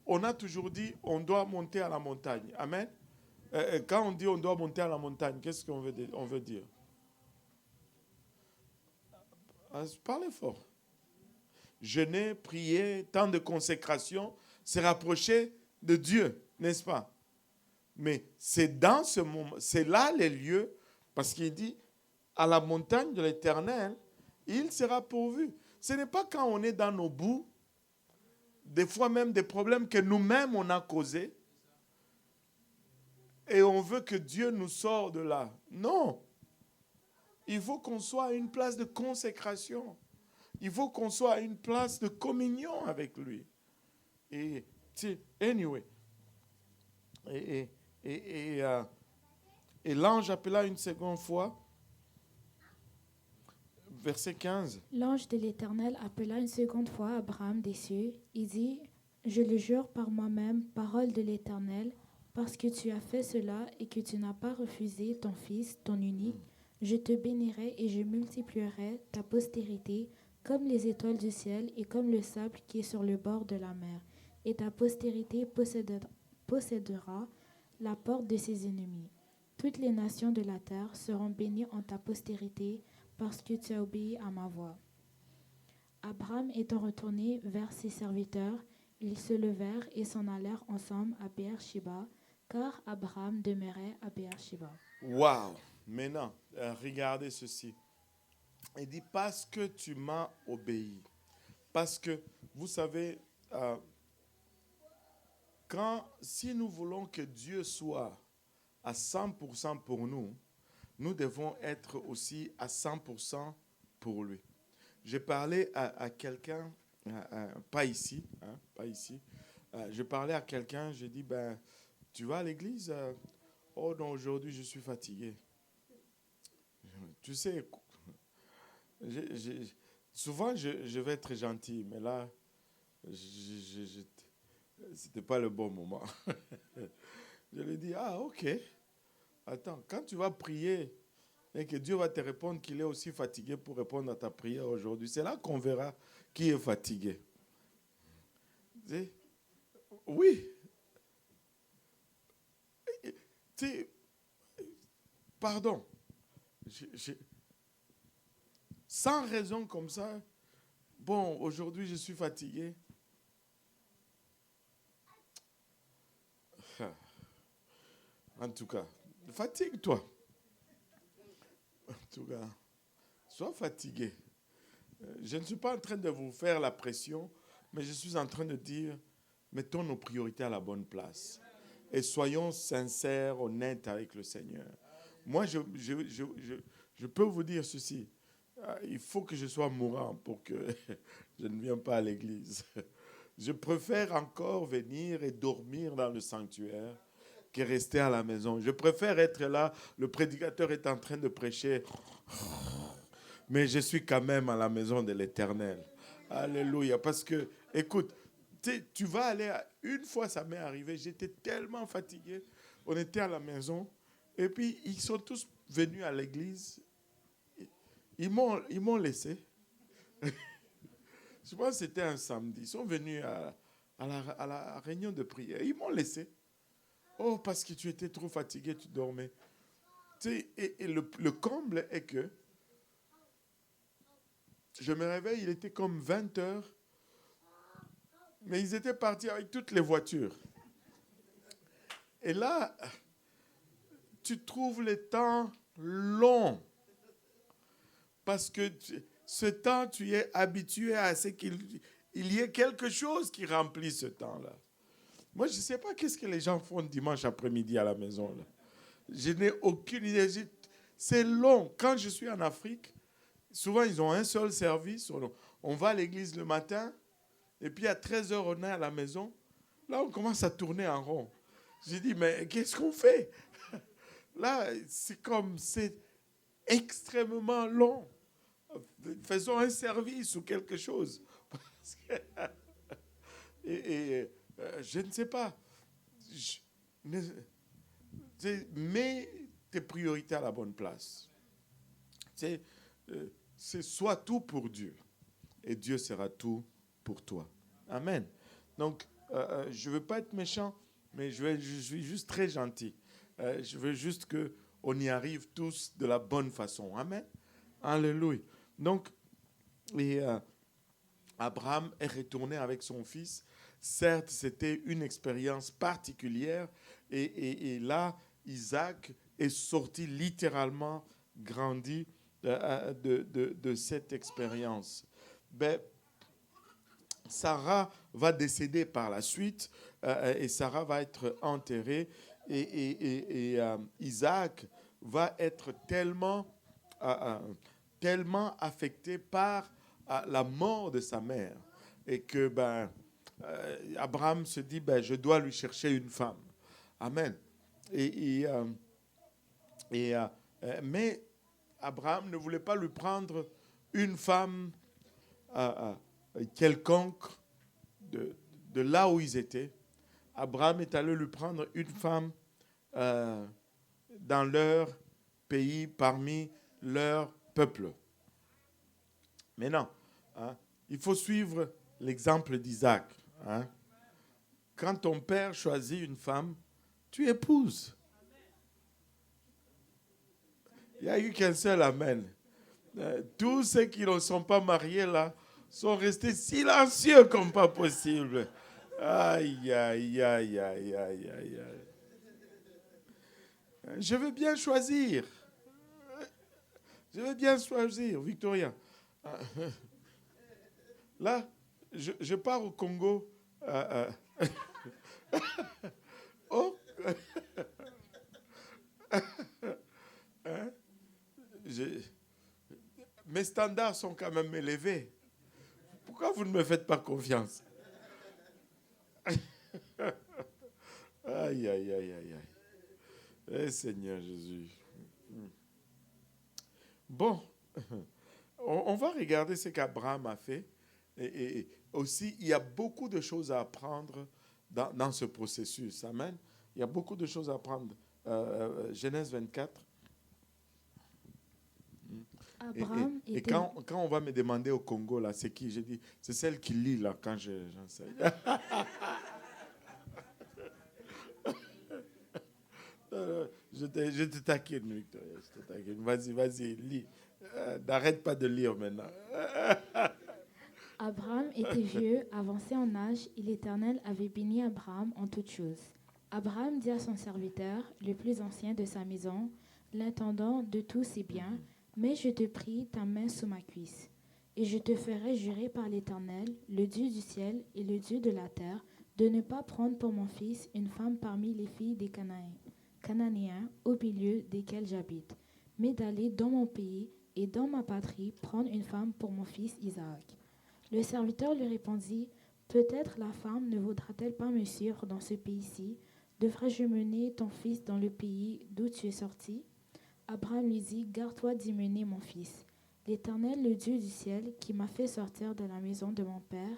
On a toujours dit, on doit monter à la montagne. Amen. Quand on dit on doit monter à la montagne, qu'est-ce qu'on veut dire? Parlez fort. Jeûner, prier, temps de consécration, se rapprocher de Dieu, n'est-ce pas? Mais c'est dans ce moment, c'est là les lieux, parce qu'il dit, à la montagne de l'Éternel, il sera pourvu. Ce n'est pas quand on est dans nos bouts, des fois même des problèmes que nous-mêmes on a causés, et on veut que Dieu nous sorte de là. Non. Il faut qu'on soit à une place de consécration. Il faut qu'on soit à une place de communion avec lui. Et, anyway. Et l'ange appela une seconde fois. Verset 15. L'ange de l'Éternel appela une seconde fois Abraham des cieux. Il dit, je le jure par moi-même, parole de l'Éternel, parce que tu as fait cela et que tu n'as pas refusé ton fils, ton unique, je te bénirai et je multiplierai ta postérité comme les étoiles du ciel et comme le sable qui est sur le bord de la mer. Et ta postérité possédera la porte de ses ennemis. Toutes les nations de la terre seront bénies en ta postérité parce que tu as obéi à ma voix. Abraham étant retourné vers ses serviteurs, ils se levèrent et s'en allèrent ensemble à Beer-Sheba, car Abraham demeurait à Beer-Sheba. Wow! Maintenant, regardez ceci. Il dit, parce que tu m'as obéi. Parce que, vous savez, si nous voulons que Dieu soit à 100% pour nous, nous devons être aussi à 100% pour lui. J'ai parlé à quelqu'un, pas ici, je parlais à quelqu'un, j'ai dit, tu vas à l'église? Oh non, aujourd'hui je suis fatigué. Tu sais, souvent je vais être gentil, mais là, c'était pas le bon moment. Je lui dis, ok. Attends, quand tu vas prier et que Dieu va te répondre qu'il est aussi fatigué pour répondre à ta prière aujourd'hui, c'est là qu'on verra qui est fatigué. Oui. Pardon. Sans raison comme ça, bon, aujourd'hui je suis fatigué. En tout cas, fatigue-toi. En tout cas, sois fatigué. Je ne suis pas en train de vous faire la pression, mais je suis en train de dire, mettons nos priorités à la bonne place. Et soyons sincères, honnêtes avec le Seigneur. Moi, je peux vous dire ceci. Il faut que je sois mourant pour que je ne vienne pas à l'église. Je préfère encore venir et dormir dans le sanctuaire que rester à la maison. Je préfère être là, le prédicateur est en train de prêcher, mais je suis quand même à la maison de l'Éternel. Alléluia. Parce que, écoute, tu vas aller, une fois ça m'est arrivé, j'étais tellement fatigué, on était à la maison, et puis ils sont tous venus à l'église, ils m'ont laissé. Je pense que c'était un samedi, ils sont venus à la réunion de prière, ils m'ont laissé. Oh, parce que tu étais trop fatigué, tu dormais. Tu sais, et le comble est que je me réveille, il était comme 20 heures, mais ils étaient partis avec toutes les voitures. Et là, tu trouves le temps long. Parce que ce temps, tu es habitué à ce qu'il il y ait quelque chose qui remplit ce temps-là. Moi, je ne sais pas qu'est-ce que les gens font dimanche après-midi à la maison, là. Je n'ai aucune idée. C'est long. Quand je suis en Afrique, souvent, ils ont un seul service. On va à l'église le matin, et puis à 13h, on est à la maison. Là, on commence à tourner en rond. J'ai dit, mais qu'est-ce qu'on fait? Là, c'est extrêmement long. Faisons un service ou quelque chose. Je ne sais pas. Mets tes priorités à la bonne place. C'est sois tout pour Dieu. Et Dieu sera tout pour toi. Amen. Donc, je ne veux pas être méchant, mais je suis juste très gentil. Je veux juste qu'on y arrive tous de la bonne façon. Amen. Alléluia. Donc, Abraham est retourné avec son fils. Certes, c'était une expérience particulière. Et là, Isaac est sorti littéralement grandi de cette expérience. Ben, Sarah va décéder par la suite et Sarah va être enterrée et Isaac va être tellement affecté par la mort de sa mère et que Abraham se dit je dois lui chercher une femme. Amen. Mais Abraham ne voulait pas lui prendre une femme quelconque de là où ils étaient. Abraham est allé lui prendre une femme dans leur pays, parmi leur peuple. Mais non, il faut suivre l'exemple d'Isaac. Quand ton père choisit une femme, tu épouses. Il n'y a eu qu'un seul amen. Tous ceux qui ne sont pas mariés là sont restés silencieux comme pas possible. Aïe, aïe, aïe, aïe, aïe, aïe, aïe. Je veux bien choisir. Je veux bien choisir, Victoria. Là, je pars au Congo. Oh. Mes standards sont quand même élevés. Pourquoi vous ne me faites pas confiance? Aïe, aïe, aïe, aïe, aïe. Eh Seigneur Jésus. Bon, on va regarder ce qu'Abraham a fait. Et aussi, il y a beaucoup de choses à apprendre dans ce processus. Amen. Il y a beaucoup de choses à apprendre. Genèse 24. Et quand on va me demander au Congo, là, c'est qui? J'ai dit, c'est celle qui lit, là, quand j'enseigne. Je te taquine, Victoria. Je te taquine. Vas-y, lis. N'arrête pas de lire maintenant. Abraham était vieux, avancé en âge, et l'Éternel avait béni Abraham en toutes choses. Abraham dit à son serviteur, le plus ancien de sa maison, l'intendant de tous ses biens, mais je te prie, ta main sous ma cuisse, et je te ferai jurer par l'Éternel, le Dieu du ciel et le Dieu de la terre, de ne pas prendre pour mon fils une femme parmi les filles des Cananéens au milieu desquels j'habite, mais d'aller dans mon pays et dans ma patrie prendre une femme pour mon fils Isaac. Le serviteur lui répondit, peut-être la femme ne voudra-t-elle pas me suivre dans ce pays-ci? Devrais-je mener ton fils dans le pays d'où tu es sorti? Abraham lui dit, garde-toi d'y mener mon fils. L'Éternel, le Dieu du ciel, qui m'a fait sortir de la maison de mon père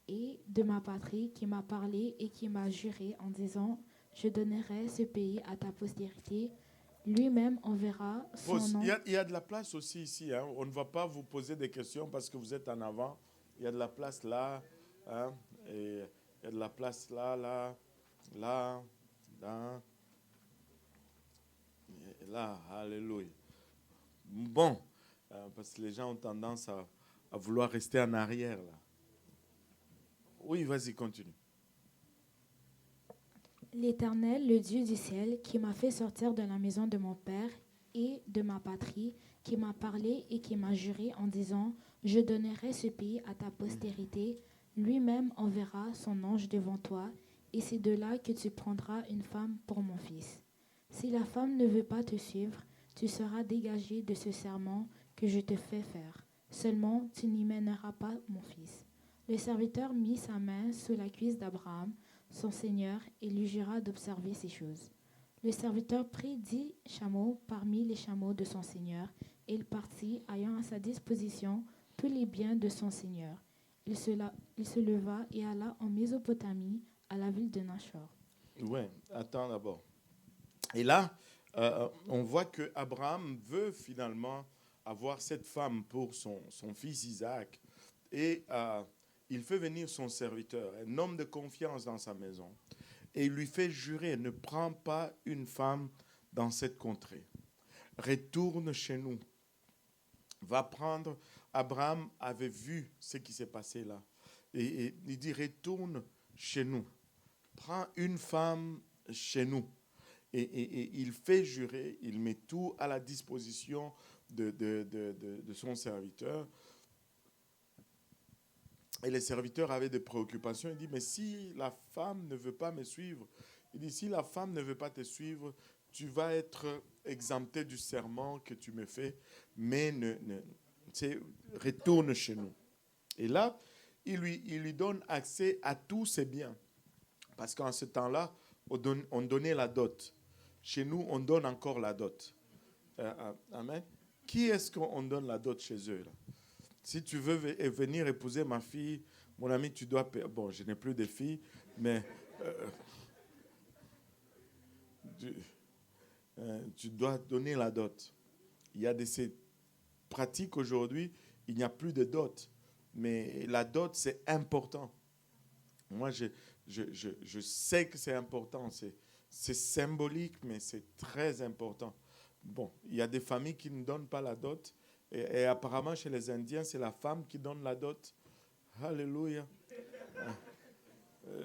et de ma patrie, qui m'a parlé et qui m'a juré en disant, je donnerai ce pays à ta postérité, lui-même enverra son nom. Il y a de la place aussi ici. On ne va pas vous poser des questions parce que vous êtes en avant. Il y a de la place là. Et il y a de la place là, là, là, là. Alléluia. Bon, parce que les gens ont tendance à vouloir rester en arrière là. Oui, vas-y, continue. L'Éternel, le Dieu du ciel, qui m'a fait sortir de la maison de mon père et de ma patrie, qui m'a parlé et qui m'a juré en disant, je donnerai ce pays à ta postérité, Lui-même enverra son ange devant toi, et c'est de là que tu prendras une femme pour mon fils. Si la femme ne veut pas te suivre, tu seras dégagé de ce serment que je te fais faire. Seulement, tu n'y mèneras pas mon fils. Le serviteur mit sa main sous la cuisse d'Abraham, son seigneur, et lui jura d'observer ces choses. Le serviteur prit 10 chameaux parmi les chameaux de son seigneur, et il partit, ayant à sa disposition tous les biens de son seigneur. Il se leva et alla en Mésopotamie, à la ville de Nachor. Ouais, attends d'abord. Et là, on voit que Abraham veut finalement avoir cette femme pour son fils Isaac. Et il fait venir son serviteur, un homme de confiance dans sa maison. Et il lui fait jurer, ne prends pas une femme dans cette contrée. Retourne chez nous. Va prendre. Abraham avait vu ce qui s'est passé là. Et il dit, retourne chez nous. Prends une femme chez nous. Et il fait jurer, il met tout à la disposition de son serviteur. Et les serviteurs avaient des préoccupations. Il dit, mais si la femme ne veut pas me suivre, il dit, si la femme ne veut pas te suivre, tu vas être exempté du serment que tu me fais, mais retourne chez nous. Et là, il lui donne accès à tous ses biens. Parce qu'en ce temps-là, on donnait la dot. Chez nous, on donne encore la dot. Amen. Qui est-ce qu'on donne la dot chez eux là? Si tu veux venir épouser ma fille, mon ami, tu dois payer. Bon, je n'ai plus de filles, mais tu dois donner la dot. Il y a ces pratiques aujourd'hui, il n'y a plus de dot. Mais la dot, c'est important. Moi, je sais que c'est important. C'est symbolique, mais c'est très important. Bon, il y a des familles qui ne donnent pas la dot. Et apparemment, chez les Indiens, c'est la femme qui donne la dot. Alléluia.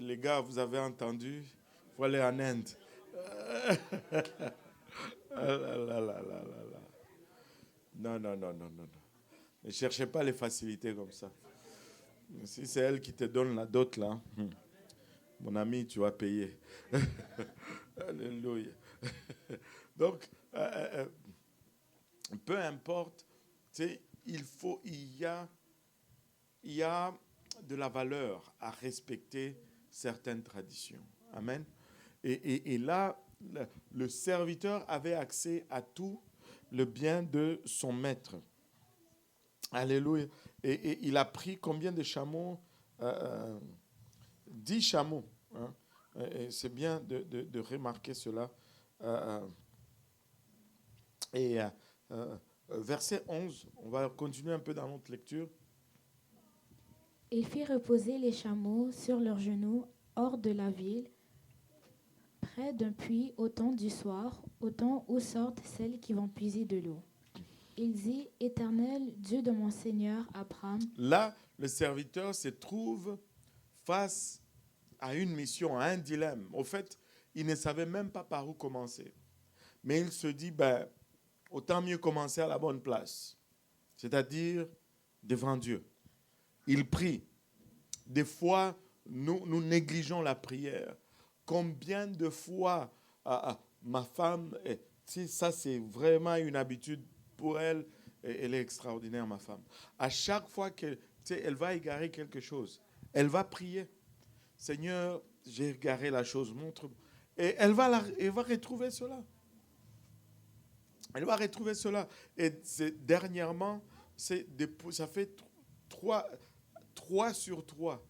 Les gars, vous avez entendu? Il faut aller en Inde. Non. Ne cherchez pas les facilités comme ça. Si c'est elle qui te donne la dot, là, mon ami, tu vas payer. Alléluia. Donc, peu importe, il y a de la valeur à respecter certaines traditions. Amen. Et là, le serviteur avait accès à tout le bien de son maître. Alléluia. Et il a pris combien de chameaux? 10 chameaux. Hein? Et c'est bien de remarquer cela. Verset 11, on va continuer un peu dans notre lecture. Il fit reposer les chameaux sur leurs genoux hors de la ville, près d'un puits au temps du soir, au temps où sortent celles qui vont puiser de l'eau. Il dit, Éternel, Dieu de mon Seigneur Abraham. Là, le serviteur se trouve face à une mission, à un dilemme. Au fait, il ne savait même pas par où commencer. Mais il se dit, autant mieux commencer à la bonne place, c'est-à-dire devant Dieu. Il prie. Des fois, nous négligeons la prière. Combien de fois ma femme, ça c'est vraiment une habitude pour elle, elle est extraordinaire, ma femme. À chaque fois qu'elle va égarer quelque chose, elle va prier. Seigneur, j'ai égaré la chose, montre-moi. Et elle va retrouver cela. Elle va retrouver cela. Et dernièrement, ça fait 3 sur 3.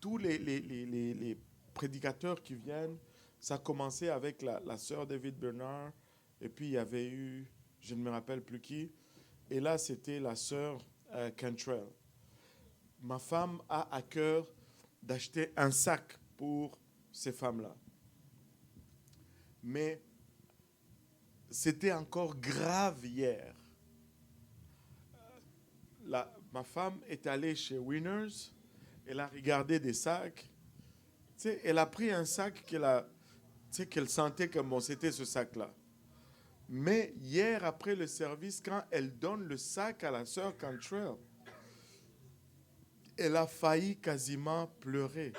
Tous les prédicateurs qui viennent, ça a commencé avec la sœur David Bernard, et puis il y avait eu, je ne me rappelle plus qui, et là c'était la sœur Cantrell. Ma femme a à cœur d'acheter un sac pour ces femmes-là. Mais c'était encore grave hier. Ma femme est allée chez Winners, elle a regardé des sacs. Elle a pris un sac qu'elle sentait que c'était ce sac-là. Mais hier, après le service, quand elle donne le sac à la sœur Cantrell, Elle a failli quasiment pleurer.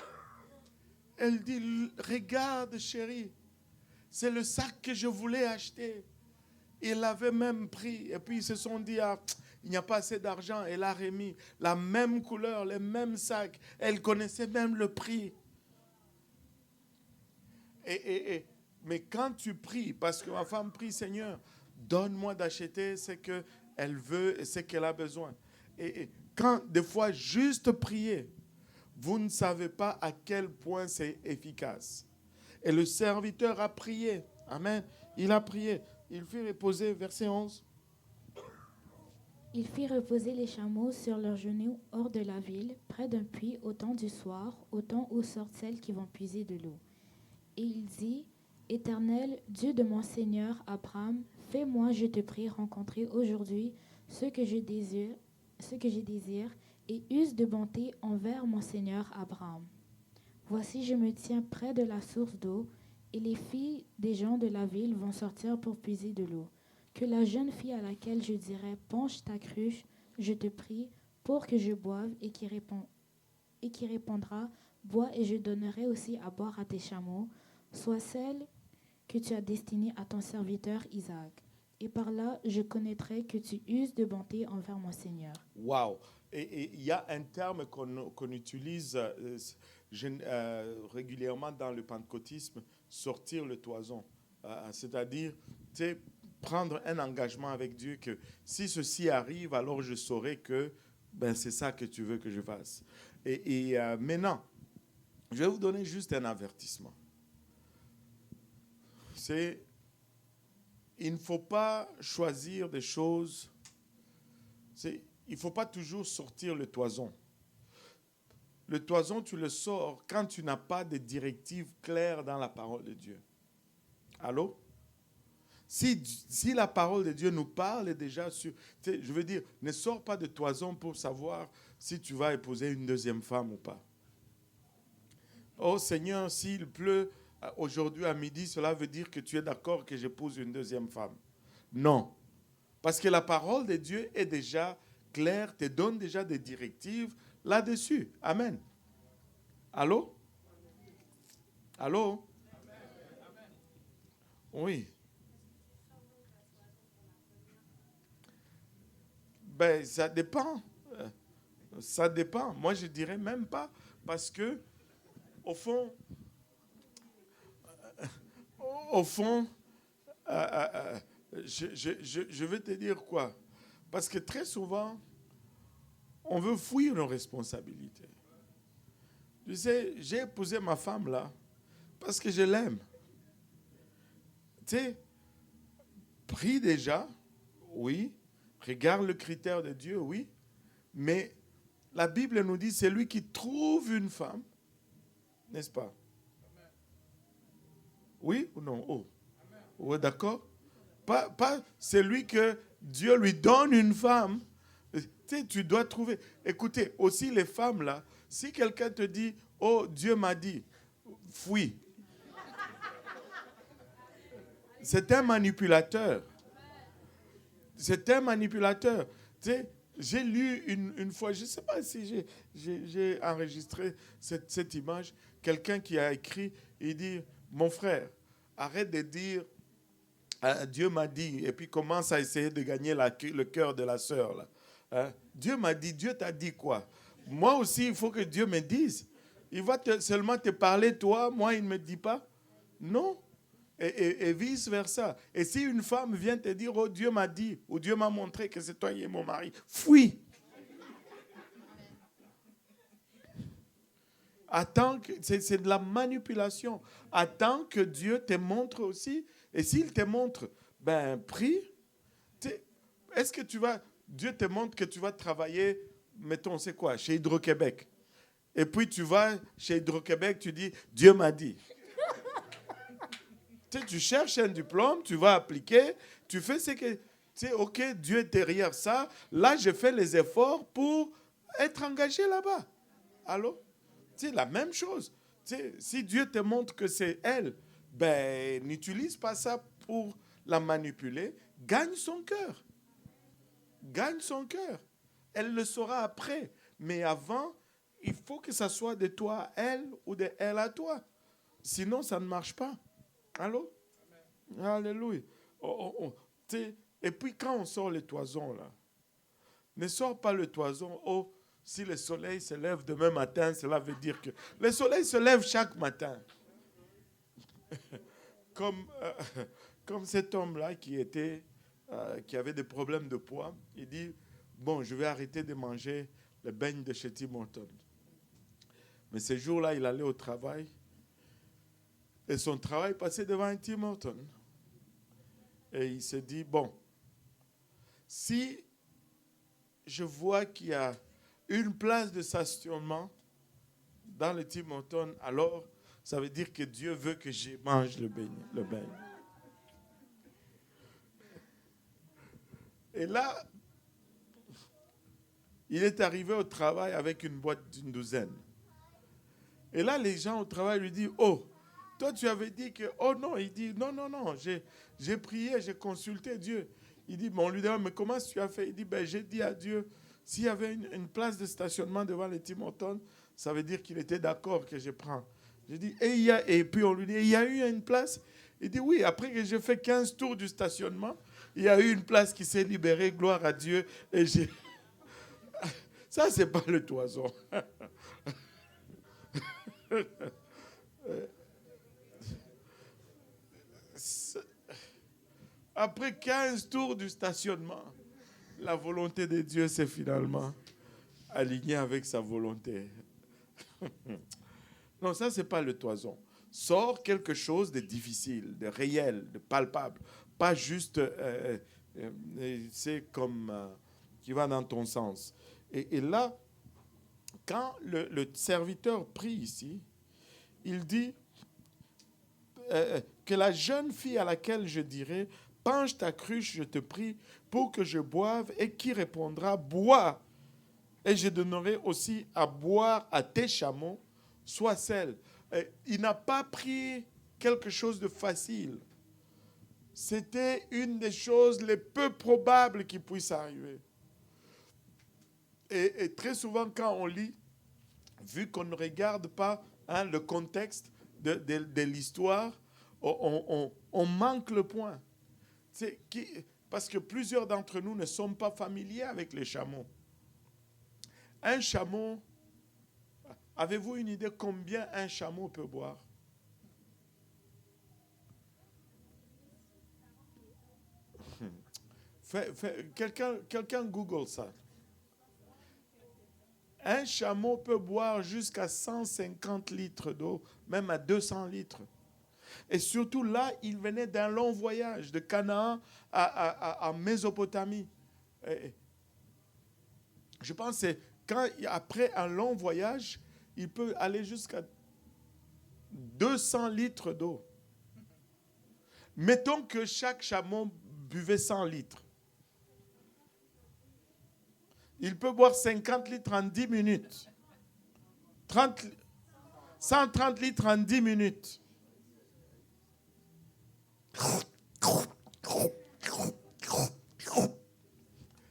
Elle dit, regarde chérie, c'est le sac que je voulais acheter. Il l'avait même pris. Et puis ils se sont dit, ah, il n'y a pas assez d'argent. Elle a remis la même couleur, les mêmes sacs. Elle connaissait même le prix. Mais quand tu pries, parce que ma femme prie, Seigneur, donne-moi d'acheter ce qu'elle veut et ce qu'elle a besoin. Et quand des fois, juste prier, vous ne savez pas à quel point c'est efficace. Et le serviteur a prié. Amen. Il a prié. Il fit reposer, verset 11. Il fit reposer les chameaux sur leurs genoux hors de la ville, près d'un puits, au temps du soir, au temps où sortent celles qui vont puiser de l'eau. Et il dit, Éternel, Dieu de mon Seigneur Abraham, fais-moi, je te prie, rencontrer aujourd'hui ce que je désire, et use de bonté envers mon Seigneur Abraham. Voici, je me tiens près de la source d'eau, et les filles des gens de la ville vont sortir pour puiser de l'eau. Que la jeune fille à laquelle je dirai, penche ta cruche, je te prie, pour que je boive, et qui répondra, bois et je donnerai aussi à boire à tes chameaux, soit celle que tu as destinée à ton serviteur Isaac. Et par là, je connaîtrai que tu uses de bonté envers mon Seigneur. Wow! Et il y a un terme qu'on utilise régulièrement dans le pentecôtisme, sortir le toison. C'est-à-dire, prendre un engagement avec Dieu que si ceci arrive, alors je saurai que c'est ça que tu veux que je fasse. Et maintenant, je vais vous donner juste un avertissement. Il ne faut pas choisir des choses. Il ne faut pas toujours sortir le toison. Le toison, tu le sors quand tu n'as pas de directives claires dans la parole de Dieu. Allô? Si la parole de Dieu nous parle déjà sur... Je veux dire, ne sors pas de toison pour savoir si tu vas épouser une deuxième femme ou pas. Oh Seigneur, s'il pleut aujourd'hui à midi, cela veut dire que tu es d'accord que j'épouse une deuxième femme. Non. Parce que la parole de Dieu est déjà claire, te donne déjà des directives là-dessus. Amen. Allô? Allô? Oui. Ça dépend. Ça dépend. Moi, je dirais même pas. Parce que, au fond, je vais te dire quoi. Parce que très souvent, on veut fuir nos responsabilités. Tu sais, j'ai épousé ma femme là parce que je l'aime. Tu sais, prie déjà, oui. Regarde le critère de Dieu, oui. Mais la Bible nous dit, c'est lui qui trouve une femme. N'est-ce pas? Oui ou non? Oh. Oui, d'accord? Pas celui que Dieu lui donne une femme. Tu sais, tu dois trouver. Écoutez, aussi les femmes là, si quelqu'un te dit, oh, Dieu m'a dit, fuis. C'est un manipulateur. C'est un manipulateur. Tu sais, j'ai lu une fois, je ne sais pas si j'ai enregistré cette image, quelqu'un qui a écrit, il dit, mon frère, arrête de dire, Dieu m'a dit, et puis commence à essayer de gagner le cœur de la sœur. Là. Hein? Dieu m'a dit, Dieu t'a dit quoi? Moi aussi, il faut que Dieu me dise. Il va seulement te parler, toi, moi, il ne me dit pas. Non. Et vice-versa. Et si une femme vient te dire, oh, Dieu m'a dit, ou Dieu m'a montré que c'est toi qui es mon mari, fuis. Attends que c'est de la manipulation. Attends que Dieu te montre aussi. Et s'il te montre, prie. Est-ce que Dieu te montre que tu vas travailler, mettons, c'est quoi, chez Hydro-Québec. Et puis tu vas chez Hydro-Québec, tu dis, Dieu m'a dit. Tu cherches un diplôme, tu vas appliquer, tu fais ce que... OK, Dieu est derrière ça. Là, je fais les efforts pour être engagé là-bas. Allô? C'est la même chose. Si Dieu te montre que c'est elle, n'utilise pas ça pour la manipuler. Gagne son cœur. Gagne son cœur. Elle le saura après. Mais avant, il faut que ça soit de toi à elle ou de elle à toi. Sinon, ça ne marche pas. Allô? Amen. Alléluia. Et puis, quand on sort les toisons, là, ne sors pas le toison. Oh, si le soleil se lève demain matin, cela veut dire que... Le soleil se lève chaque matin. Comme cet homme-là qui avait des problèmes de poids, il dit, bon, je vais arrêter de manger le beignes de chez Tim Hortons. Mais ce jour-là, il allait au travail et son travail passait devant un Tim Hortons. Et il se dit, bon, si je vois qu'il y a une place de stationnement dans le Tim Hortons, alors ça veut dire que Dieu veut que je mange le beignet. Et là, il est arrivé au travail avec une boîte d'une douzaine. Et là, les gens au travail lui disent, oh, toi tu avais dit que, oh non, il dit, non, j'ai prié, j'ai consulté Dieu. Il dit, bon, on lui demande, mais comment tu as fait? Il dit, ben j'ai dit à Dieu, s'il y avait une place de stationnement devant les Tim Hortons, ça veut dire qu'il était d'accord que je prends. J'ai dit, et puis on lui dit, il y a eu une place? Il dit, oui, après que j'ai fait 15 tours du stationnement, il y a eu une place qui s'est libérée, gloire à Dieu, et j'ai... Ça, c'est pas le toison. Après 15 tours du stationnement, la volonté de Dieu s'est finalement alignée avec sa volonté. Non, ça, c'est pas le toison. Sors quelque chose de difficile, de réel, de palpable. Pas juste, c'est comme qui va dans ton sens. Et là, quand le serviteur prie ici, il dit que la jeune fille à laquelle je dirai, penche ta cruche, je te prie, pour que je boive, et qui répondra, bois, et je donnerai aussi à boire à tes chameaux, soit celle. Il n'a pas pris quelque chose de facile. C'était une des choses les peu probables qui puissent arriver. Et très souvent, quand on lit, vu qu'on ne regarde pas le contexte de l'histoire, on manque le point. Parce que plusieurs d'entre nous ne sont pas familiers avec les chameaux. Un chameau, avez-vous une idée combien un chameau peut boire? Quelqu'un Google ça. Un chameau peut boire jusqu'à 150 litres d'eau, même à 200 litres. Et surtout là, il venait d'un long voyage de Canaan à Mésopotamie. Et je pense que après un long voyage, il peut aller jusqu'à 200 litres d'eau. Mettons que chaque chameau buvait 100 litres. Il peut boire 50 litres en 10 minutes. 130 litres en 10 minutes. «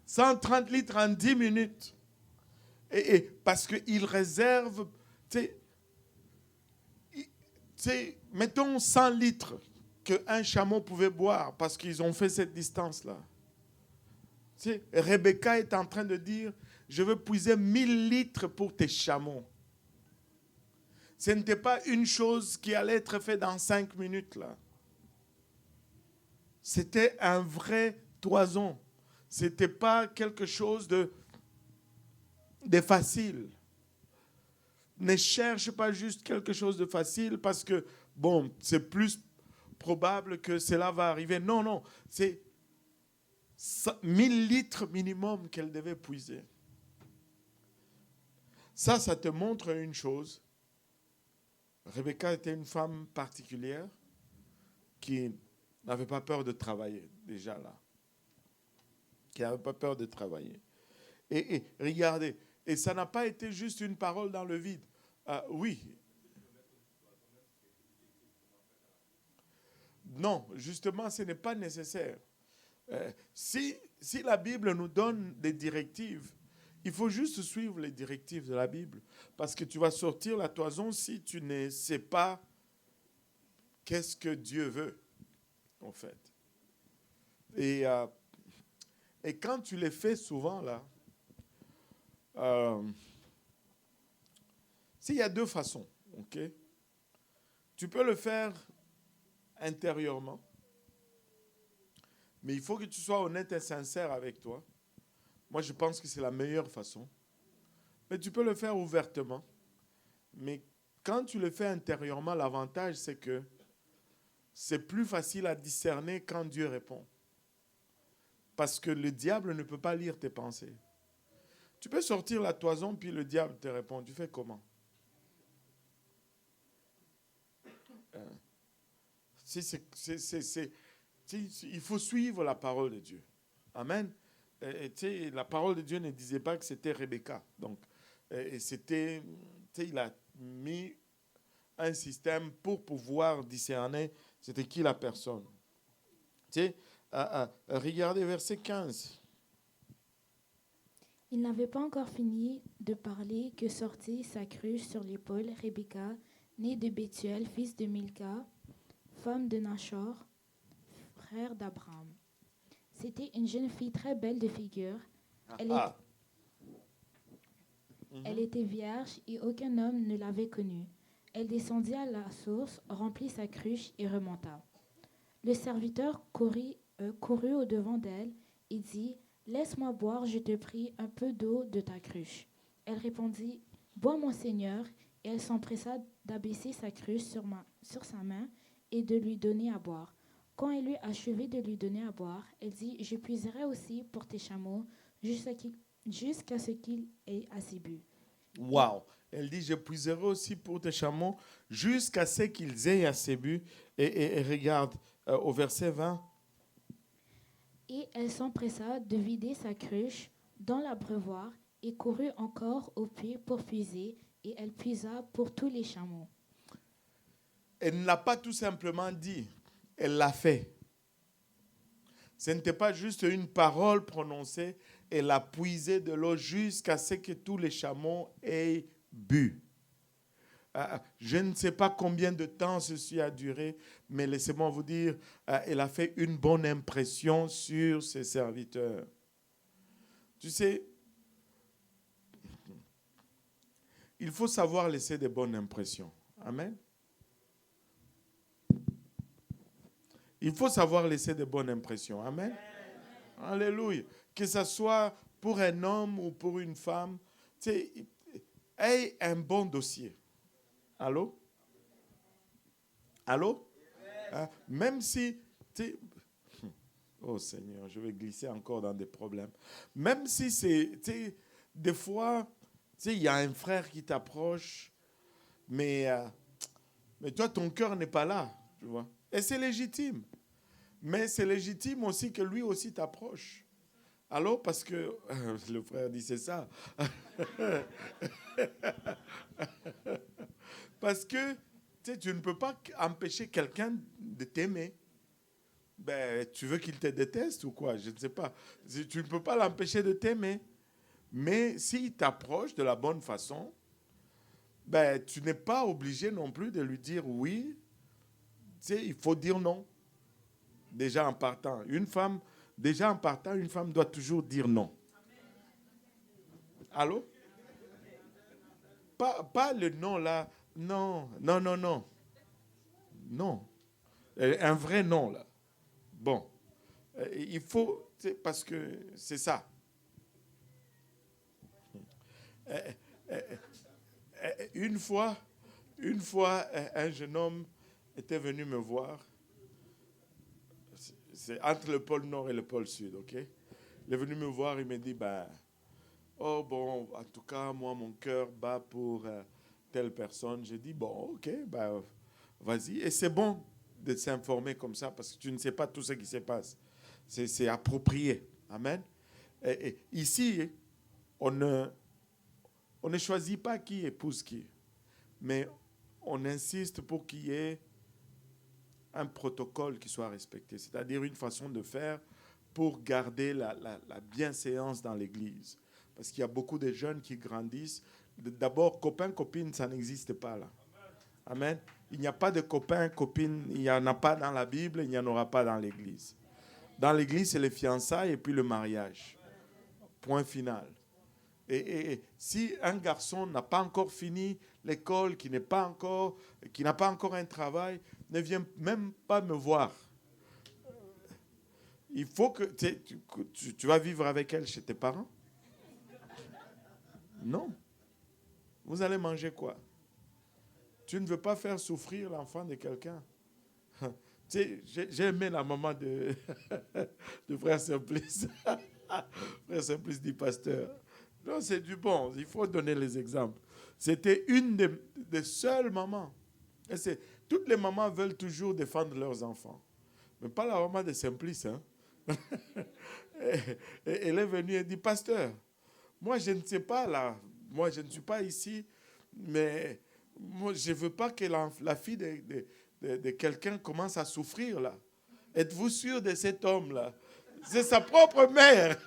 130 litres en 10 minutes. » Et parce qu'il réserve, mettons 100 litres qu'un chameau pouvait boire parce qu'ils ont fait cette distance-là. Rebecca est en train de dire, je veux puiser 1000 litres pour tes chameaux. Ce n'était pas une chose qui allait être faite dans 5 minutes, là. C'était un vrai toison. Ce n'était pas quelque chose de facile. Ne cherche pas juste quelque chose de facile parce que, bon, c'est plus probable que cela va arriver. Non, c'est 1000 litres minimum qu'elle devait puiser. Ça te montre une chose. Rebecca était une femme particulière qui n'avait pas peur de travailler, déjà là. Qui n'avait pas peur de travailler. Et regardez, et ça n'a pas été juste une parole dans le vide. Oui. Non, justement, ce n'est pas nécessaire. Si la Bible nous donne des directives, Il faut juste suivre les directives de la Bible. Parce que tu vas sortir la toison si tu ne sais pas qu'est-ce que Dieu veut, en fait. Et quand tu les fais souvent, là, s'il y a deux façons, ok? Tu peux le faire intérieurement, mais il faut que tu sois honnête et sincère avec toi. Moi, je pense que c'est la meilleure façon. Mais tu peux le faire ouvertement. Mais quand tu le fais intérieurement, l'avantage, c'est que c'est plus facile à discerner quand Dieu répond. Parce que le diable ne peut pas lire tes pensées. Tu peux sortir la toison, puis le diable te répond. Tu fais comment? Il faut suivre la parole de Dieu. Amen. La parole de Dieu ne disait pas que c'était Rebecca. Donc, il a mis un système pour pouvoir discerner c'était qui la personne. Regardez verset 15. Il n'avait pas encore fini de parler que sortit sa cruche sur l'épaule Rebecca, née de Bethuel, fils de Milca, femme de Nachor, frère d'Abraham. C'était une jeune fille très belle de figure. Elle était vierge et aucun homme ne l'avait connue. Elle descendit à la source, remplit sa cruche et remonta. Le serviteur courut au-devant d'elle et dit « Laisse-moi boire, je te prie, un peu d'eau de ta cruche. » Elle répondit « Bois, mon Seigneur. » Et elle s'empressa d'abaisser sa cruche sur sa main et de lui donner à boire. Quand elle eut achevé de lui donner à boire, elle dit « Je puiserai aussi pour tes chameaux jusqu'à ce qu'il ait assez bu. » Wow! Elle dit, je puiserai aussi pour tes chameaux jusqu'à ce qu'ils aient assez bu. Et regarde, au verset 20. Et elle s'empressa de vider sa cruche dans l'abreuvoir et courut encore au puits pour puiser, et elle puisa pour tous les chameaux. Elle ne l'a pas tout simplement dit, elle l'a fait. Ce n'était pas juste une parole prononcée, elle a puisé de l'eau jusqu'à ce que tous les chameaux aient bu. Je ne sais pas combien de temps ceci a duré, mais laissez-moi vous dire, elle a fait une bonne impression sur ses serviteurs. Tu sais, il faut savoir laisser de bonnes impressions. Amen. Il faut savoir laisser de bonnes impressions. Amen. Alléluia. Que ce soit pour un homme ou pour une femme, tu sais, aie un bon dossier. Allô? Allô? Même si, oh Seigneur, je vais glisser encore dans des problèmes. Même si c'est, des fois, il y a un frère qui t'approche, mais toi, ton cœur n'est pas là, tu vois. Et c'est légitime. Mais c'est légitime aussi que lui aussi t'approche. Allô? Parce que, le frère dit c'est ça. Parce que tu ne peux pas empêcher quelqu'un de t'aimer. Ben, tu veux qu'il te déteste ou quoi? Je ne sais pas. Tu ne peux pas l'empêcher de t'aimer. Mais s'il t'approche de la bonne façon, ben, tu n'es pas obligé non plus de lui dire oui. Il faut dire non. Déjà en partant. Une femme doit toujours dire non. Allô? Pas le non là. Non. Non. Un vrai non là. Bon. Il faut, parce que c'est ça. Une fois, un jeune homme était venu me voir. C'est entre le pôle Nord et le pôle Sud, ok? Il est venu me voir, il me dit, oh bon, en tout cas, moi, mon cœur bat pour telle personne. J'ai dit, bon, ok, vas-y. Et c'est bon de s'informer comme ça parce que tu ne sais pas tout ce qui se passe. C'est approprié. Amen. Et ici, on ne choisit pas qui épouse qui, mais on insiste pour qu'il y ait un protocole qui soit respecté, c'est-à-dire une façon de faire pour garder la bienséance dans l'Église. Parce qu'il y a beaucoup de jeunes qui grandissent. D'abord, copain, copine, ça n'existe pas là. Amen. Il n'y a pas de copain, copine, il n'y en a pas dans la Bible, il n'y en aura pas dans l'Église. Dans l'Église, c'est les fiançailles et puis le mariage. Point final. Et si un garçon n'a pas encore fini l'école, qui n'a pas encore un travail, ne vient même pas me voir. Il faut que tu vas vivre avec elle chez tes parents? Non. Vous allez manger quoi? Tu ne veux pas faire souffrir l'enfant de quelqu'un. Tu sais, j'ai aimé la maman de Frère Simplice. Frère Simplice dit pasteur. Non, c'est du bon. Il faut donner les exemples. C'était une des seules mamans. Et toutes les mamans veulent toujours défendre leurs enfants. Mais pas la maman de Simplice. Hein? Elle est venue et dit, pasteur, moi je ne sais pas là, moi je ne suis pas ici, mais moi je ne veux pas que la fille de quelqu'un commence à souffrir là. Êtes-vous sûr de cet homme là? C'est sa propre mère.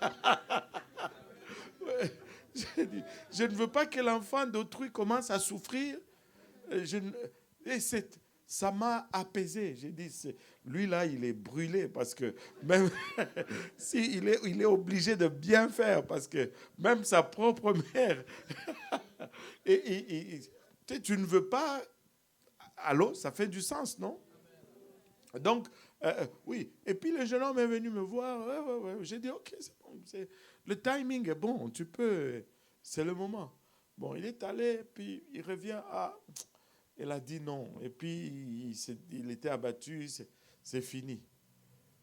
Je ne veux pas que l'enfant d'autrui commence à souffrir. Ça m'a apaisé. J'ai dit, lui là, il est brûlé parce que même il est obligé de bien faire parce que même sa propre mère. Tu ne veux pas. Allô, ça fait du sens, non? Donc, oui. Et puis le jeune homme est venu me voir. Ouais. J'ai dit, ok, c'est bon. Le timing est bon. Tu peux. C'est le moment. Bon, il est allé, puis il revient. Elle a dit non. Et puis, il était abattu. C'est fini.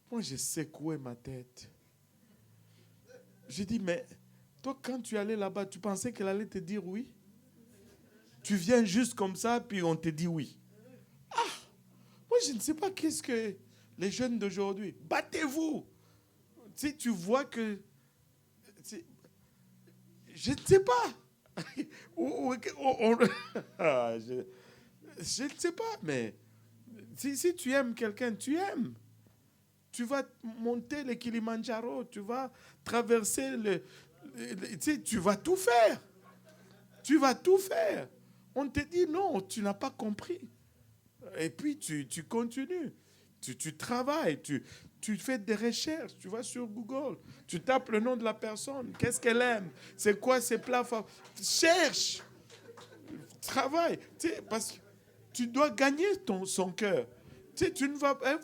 Moi, j'ai secoué ma tête. J'ai dit, mais toi, quand tu allais là-bas, tu pensais qu'elle allait te dire oui? Tu viens juste comme ça, puis on te dit oui. Moi, je ne sais pas qu'est-ce que les jeunes d'aujourd'hui. Battez-vous. Si tu vois que... Je ne sais pas. Je ne sais pas, mais si tu aimes quelqu'un, tu aimes. Tu vas monter le Kilimandjaro, tu vas traverser tu vas tout faire. Tu vas tout faire. On te dit non, tu n'as pas compris. Et puis tu continues. Tu travailles, tu fais des recherches, tu vas sur Google, tu tapes le nom de la personne, qu'est-ce qu'elle aime, c'est quoi ses plats forts. Cherche, travaille, parce que tu dois gagner son cœur. Tu ne vas pas...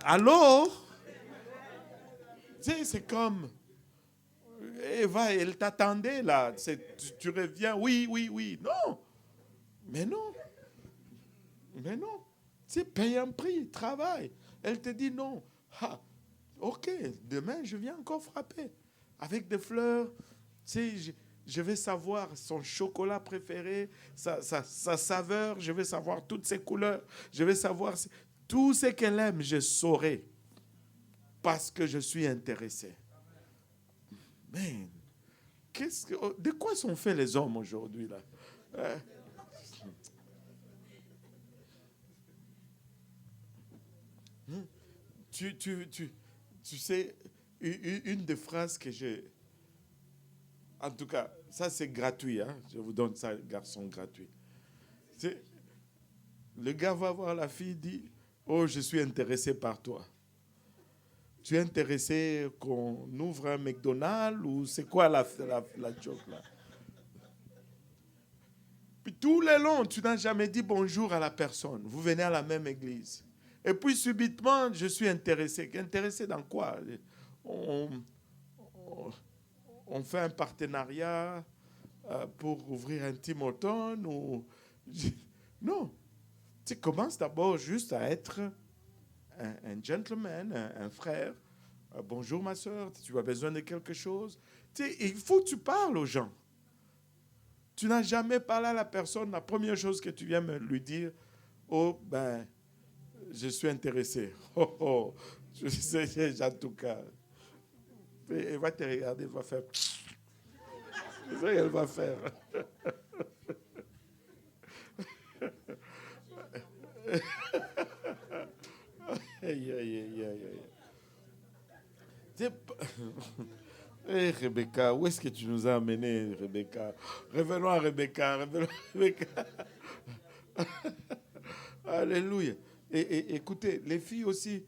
Alors, c'est comme... Eva, elle t'attendait là, tu reviens, oui, non. Mais non. Paye un prix, travaille. Elle te dit non. Ok, demain, je viens encore frapper. Avec des fleurs, je vais savoir son chocolat préféré, sa saveur, je vais savoir toutes ses couleurs, je vais savoir tout ce qu'elle aime, je saurai. Parce que je suis intéressé. Mais, de quoi sont faits les hommes aujourd'hui là? Tu sais, une des phrases que j'ai... En tout cas, ça c'est gratuit. Hein? Je vous donne ça, garçon gratuit. Le gars va voir la fille, dit, oh, je suis intéressé par toi. Tu es intéressé qu'on ouvre un McDonald's ou c'est quoi la joke là? Puis tout le long, tu n'as jamais dit bonjour à la personne. Vous venez à la même église. Et puis subitement, je suis intéressé. Intéressé dans quoi? On fait un partenariat pour ouvrir un Tim Hortons ou... Non. Tu commences d'abord juste à être un gentleman, un frère. Bonjour ma soeur, tu as besoin de quelque chose? Il faut que tu parles aux gens. Tu n'as jamais parlé à la personne. La première chose que tu viens me lui dire, oh, ben... je suis intéressé. Je sais, en tout cas. Elle va te regarder, elle va faire. C'est ça qu'elle va faire. Hé Rebecca, où est-ce que tu nous as amenés, Rebecca? Revenons à Rebecca, revenons à Rebecca. Alléluia. Et écoutez, les filles aussi,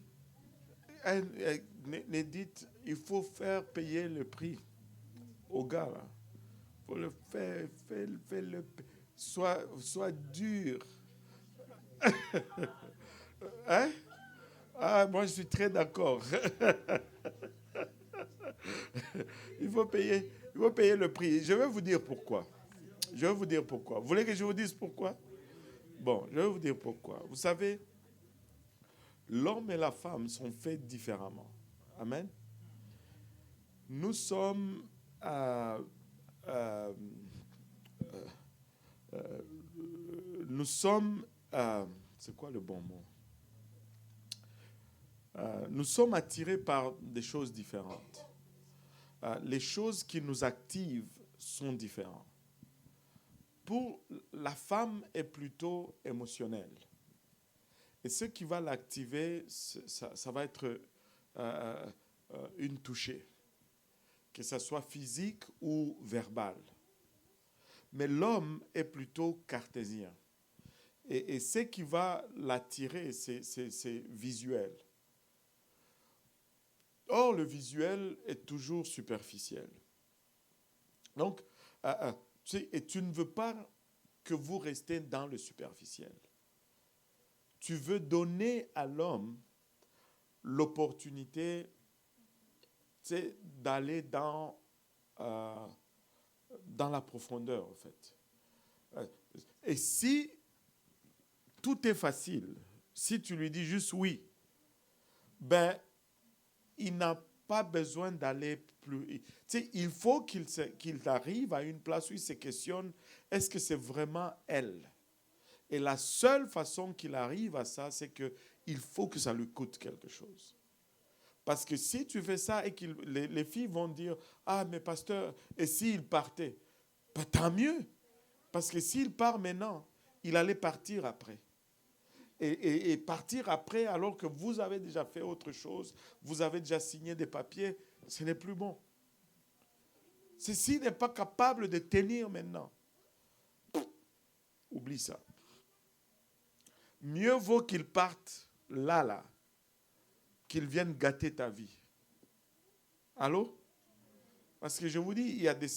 ne dites, il faut faire payer le prix aux gars. Il faut le faire, sois dur. Hein? Ah, moi je suis très d'accord. il faut payer le prix. Je vais vous dire pourquoi. Vous voulez que je vous dise pourquoi? Bon, je vais vous dire pourquoi. Vous savez, l'homme et la femme sont faits différemment. Amen. Nous sommes c'est quoi le bon mot? Nous sommes attirés par des choses différentes. Les choses qui nous activent sont différentes. Pour la femme est plutôt émotionnelle. Et ce qui va l'activer, ça va être une touchée, que ce soit physique ou verbal. Mais l'homme est plutôt cartésien. Et ce qui va l'attirer, c'est visuel. Or, le visuel est toujours superficiel. Donc, tu ne veux pas que vous restez dans le superficiel. Tu veux donner à l'homme l'opportunité d'aller dans la profondeur, en fait. Et si tout est facile, si tu lui dis juste oui, ben, il n'a pas besoin d'aller plus. Il faut qu'il arrive à une place où il se questionne, est-ce que c'est vraiment elle? Et la seule façon qu'il arrive à ça, c'est qu'il faut que ça lui coûte quelque chose. Parce que si tu fais ça et que les filles vont dire, ah mais pasteur, et s'il partait? Ben, tant mieux. Parce que s'il part maintenant, il allait partir après. Et partir après, alors que vous avez déjà fait autre chose, vous avez déjà signé des papiers, ce n'est plus bon. S'il n'est pas capable de tenir maintenant, oublie ça. Mieux vaut qu'il parte là, qu'il vienne gâter ta vie. Allô? Parce que je vous dis, il y a des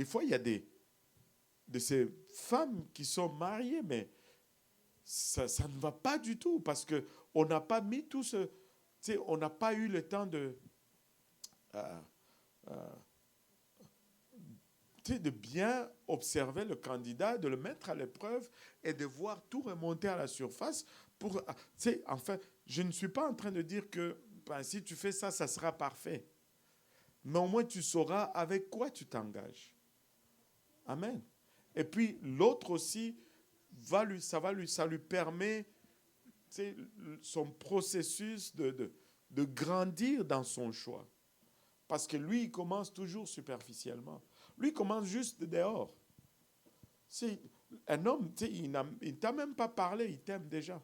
fois, il y a de ces femmes qui sont mariées, mais ça ne va pas du tout parce qu'on n'a pas mis tout ce... on n'a pas eu le temps de bien observer le candidat, de le mettre à l'épreuve et de voir tout remonter à la surface. Enfin, je ne suis pas en train de dire que si tu fais ça, ça sera parfait. Mais au moins, tu sauras avec quoi tu t'engages. Amen. Et puis, l'autre aussi, ça lui permet son processus de grandir dans son choix. Parce que lui, il commence toujours superficiellement. Lui, il commence juste dehors. Un homme, il ne t'a même pas parlé, il t'aime déjà.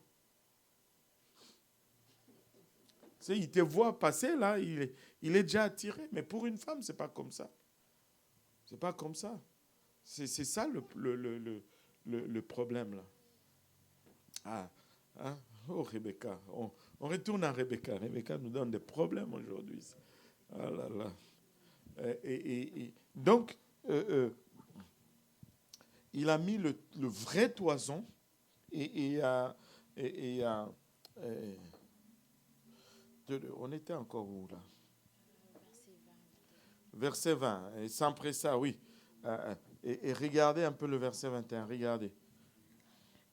Il te voit passer là, il est déjà attiré. Mais pour une femme, ce n'est pas comme ça. Ce n'est pas comme ça. C'est ça le problème là. Ah, hein? Oh Rebecca, on retourne à Rebecca. Rebecca nous donne des problèmes aujourd'hui. Ah là là. Donc, il a mis le vrai toison on était encore où là? Verset 20. Et sans pressa, oui. Et regardez un peu le verset 21. Regardez.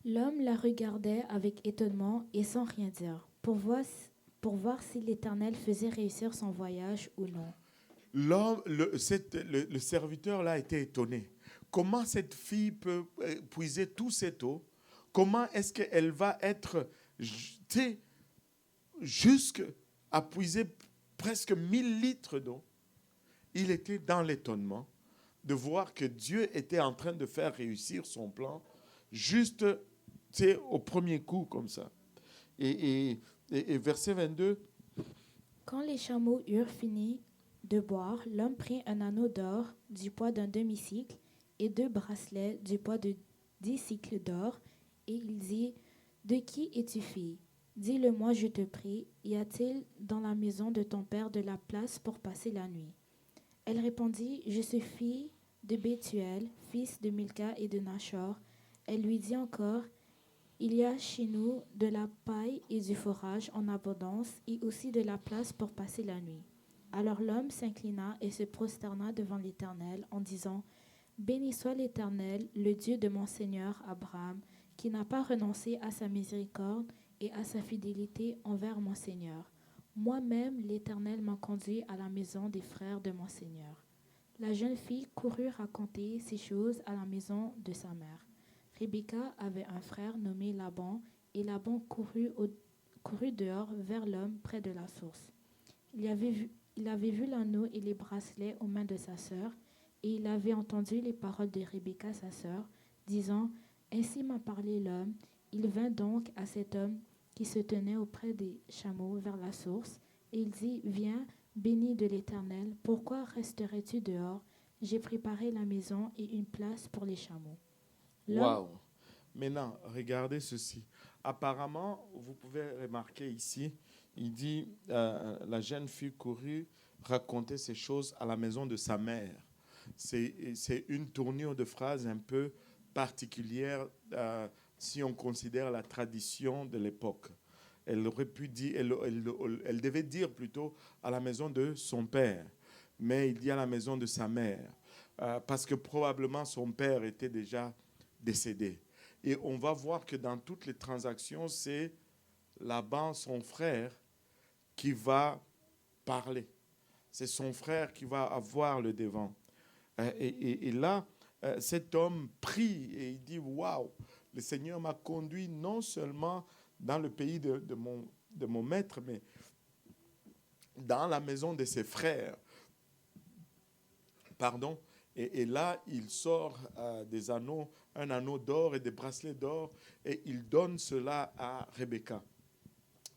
L'homme la regardait avec étonnement et sans rien dire, pour voir si l'Éternel faisait réussir son voyage ou non. Le serviteur là était étonné. Comment cette fille peut puiser tout cette eau? Comment est-ce qu'elle va être jusqu'à puiser presque 1000 litres d'eau? Il était dans l'étonnement de voir que Dieu était en train de faire réussir son plan juste au premier coup comme ça. Et verset 22, Quand les chameaux eurent fini de boire, l'homme prit un anneau d'or du poids d'un demi-cycle et 2 bracelets du poids de 10 cycles d'or, et il dit, « De qui es-tu fille? Dis-le-moi, je te prie, y a-t-il dans la maison de ton père de la place pour passer la nuit? » Elle répondit, « Je suis fille de Bethuel, fils de Milca et de Nachor. » Elle lui dit encore, « Il y a chez nous de la paille et du forage en abondance, et aussi de la place pour passer la nuit. » Alors l'homme s'inclina et se prosterna devant l'Éternel en disant, « Béni soit l'Éternel, le Dieu de mon Seigneur Abraham, qui n'a pas renoncé à sa miséricorde et à sa fidélité envers mon Seigneur. Moi-même, l'Éternel m'a conduit à la maison des frères de mon Seigneur. » La jeune fille courut raconter ces choses à la maison de sa mère. Rebecca avait un frère nommé Laban, et Laban courut dehors vers l'homme près de la source. Il avait vu l'anneau et les bracelets aux mains de sa sœur, et il avait entendu les paroles de Rebecca, sa sœur, disant, « Ainsi m'a parlé l'homme. » Il vint donc à cet homme qui se tenait auprès des chameaux vers la source, et il dit, « Viens, béni de l'Éternel, pourquoi resterais-tu dehors? J'ai préparé la maison et une place pour les chameaux. » Waouh! Maintenant, regardez ceci. Apparemment, vous pouvez remarquer ici, il dit, la jeune fille courut raconter ces choses à la maison de sa mère. C'est une tournure de phrase un peu particulière si on considère la tradition de l'époque. Elle aurait pu dire, elle devait dire plutôt à la maison de son père, mais il dit à la maison de sa mère, parce que probablement son père était déjà décédé. Et on va voir que dans toutes les transactions, c'est Laban, son frère, qui va parler. C'est son frère qui va avoir le devant. Et là, cet homme prie et il dit, « Waouh, le Seigneur m'a conduit non seulement dans le pays de mon maître, mais dans la maison de ses frères. » Pardon. Et là, il sort des anneaux, un anneau d'or et des bracelets d'or, et il donne cela à Rebecca.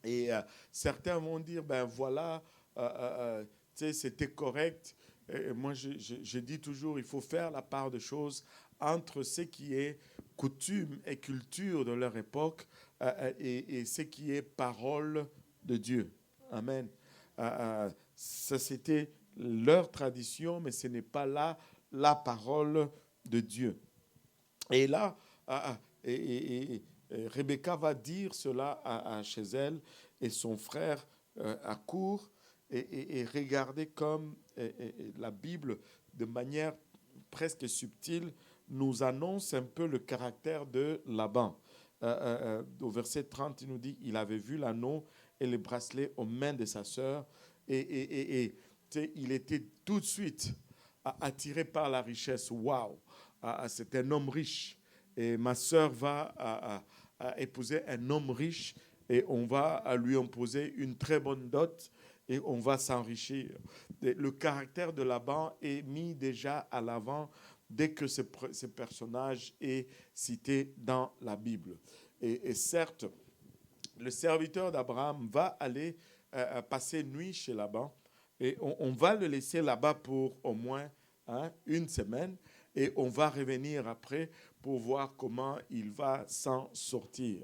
Et certains vont dire, ben voilà, c'était correct. Et moi, je dis toujours, il faut faire la part des choses entre ce qui est coutume et culture de leur époque et ce qui est parole de Dieu. Amen. Ça, c'était leur tradition, mais ce n'est pas là la parole de Dieu. Et là, Rebecca va dire cela chez elle, et son frère accourt et regardez comme la Bible, de manière presque subtile, nous annonce un peu le caractère de Laban. Au verset 30, il nous dit, il avait vu l'anneau et les bracelets aux mains de sa sœur, et il était tout de suite attiré par la richesse. Waouh, c'est un homme riche. Et ma sœur va épouser un homme riche et on va lui imposer une très bonne dot et on va s'enrichir. Le caractère de Laban est mis déjà à l'avant dès que ce personnage est cité dans la Bible. Et certes, le serviteur d'Abraham va aller passer nuit chez Laban et on va le laisser là-bas pour au moins une semaine et on va revenir après pour voir comment il va s'en sortir.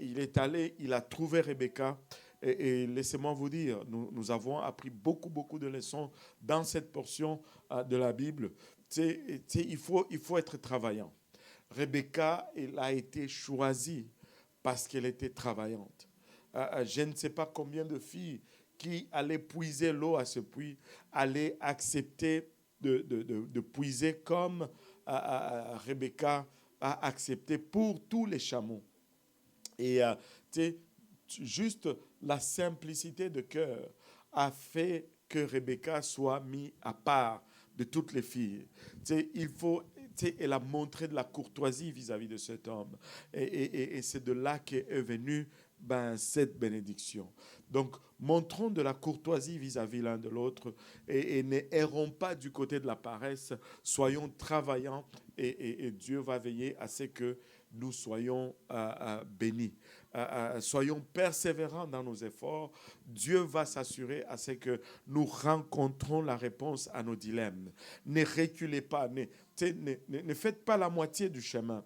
Il est allé, il a trouvé Rebecca et laissez-moi vous dire, nous avons appris beaucoup de leçons dans cette portion de la Bible. Il faut être travaillant. Rebecca, elle a été choisie parce qu'elle était travaillante. Je ne sais pas combien de filles qui allaient puiser l'eau à ce puits allaient accepter de puiser comme Rebecca a accepté pour tous les chameaux. Et juste la simplicité de cœur a fait que Rebecca soit mise à part de toutes les filles. Elle a montré de la courtoisie vis-à-vis de cet homme. Et c'est de là qu'est venue cette bénédiction. Donc, montrons de la courtoisie vis-à-vis l'un de l'autre et n'errons pas du côté de la paresse. Soyons travaillants et Dieu va veiller à ce que nous soyons bénis. soyons persévérants dans nos efforts. Dieu va s'assurer à ce que nous rencontrons la réponse à nos dilemmes. Ne reculez pas, ne faites pas la moitié du chemin.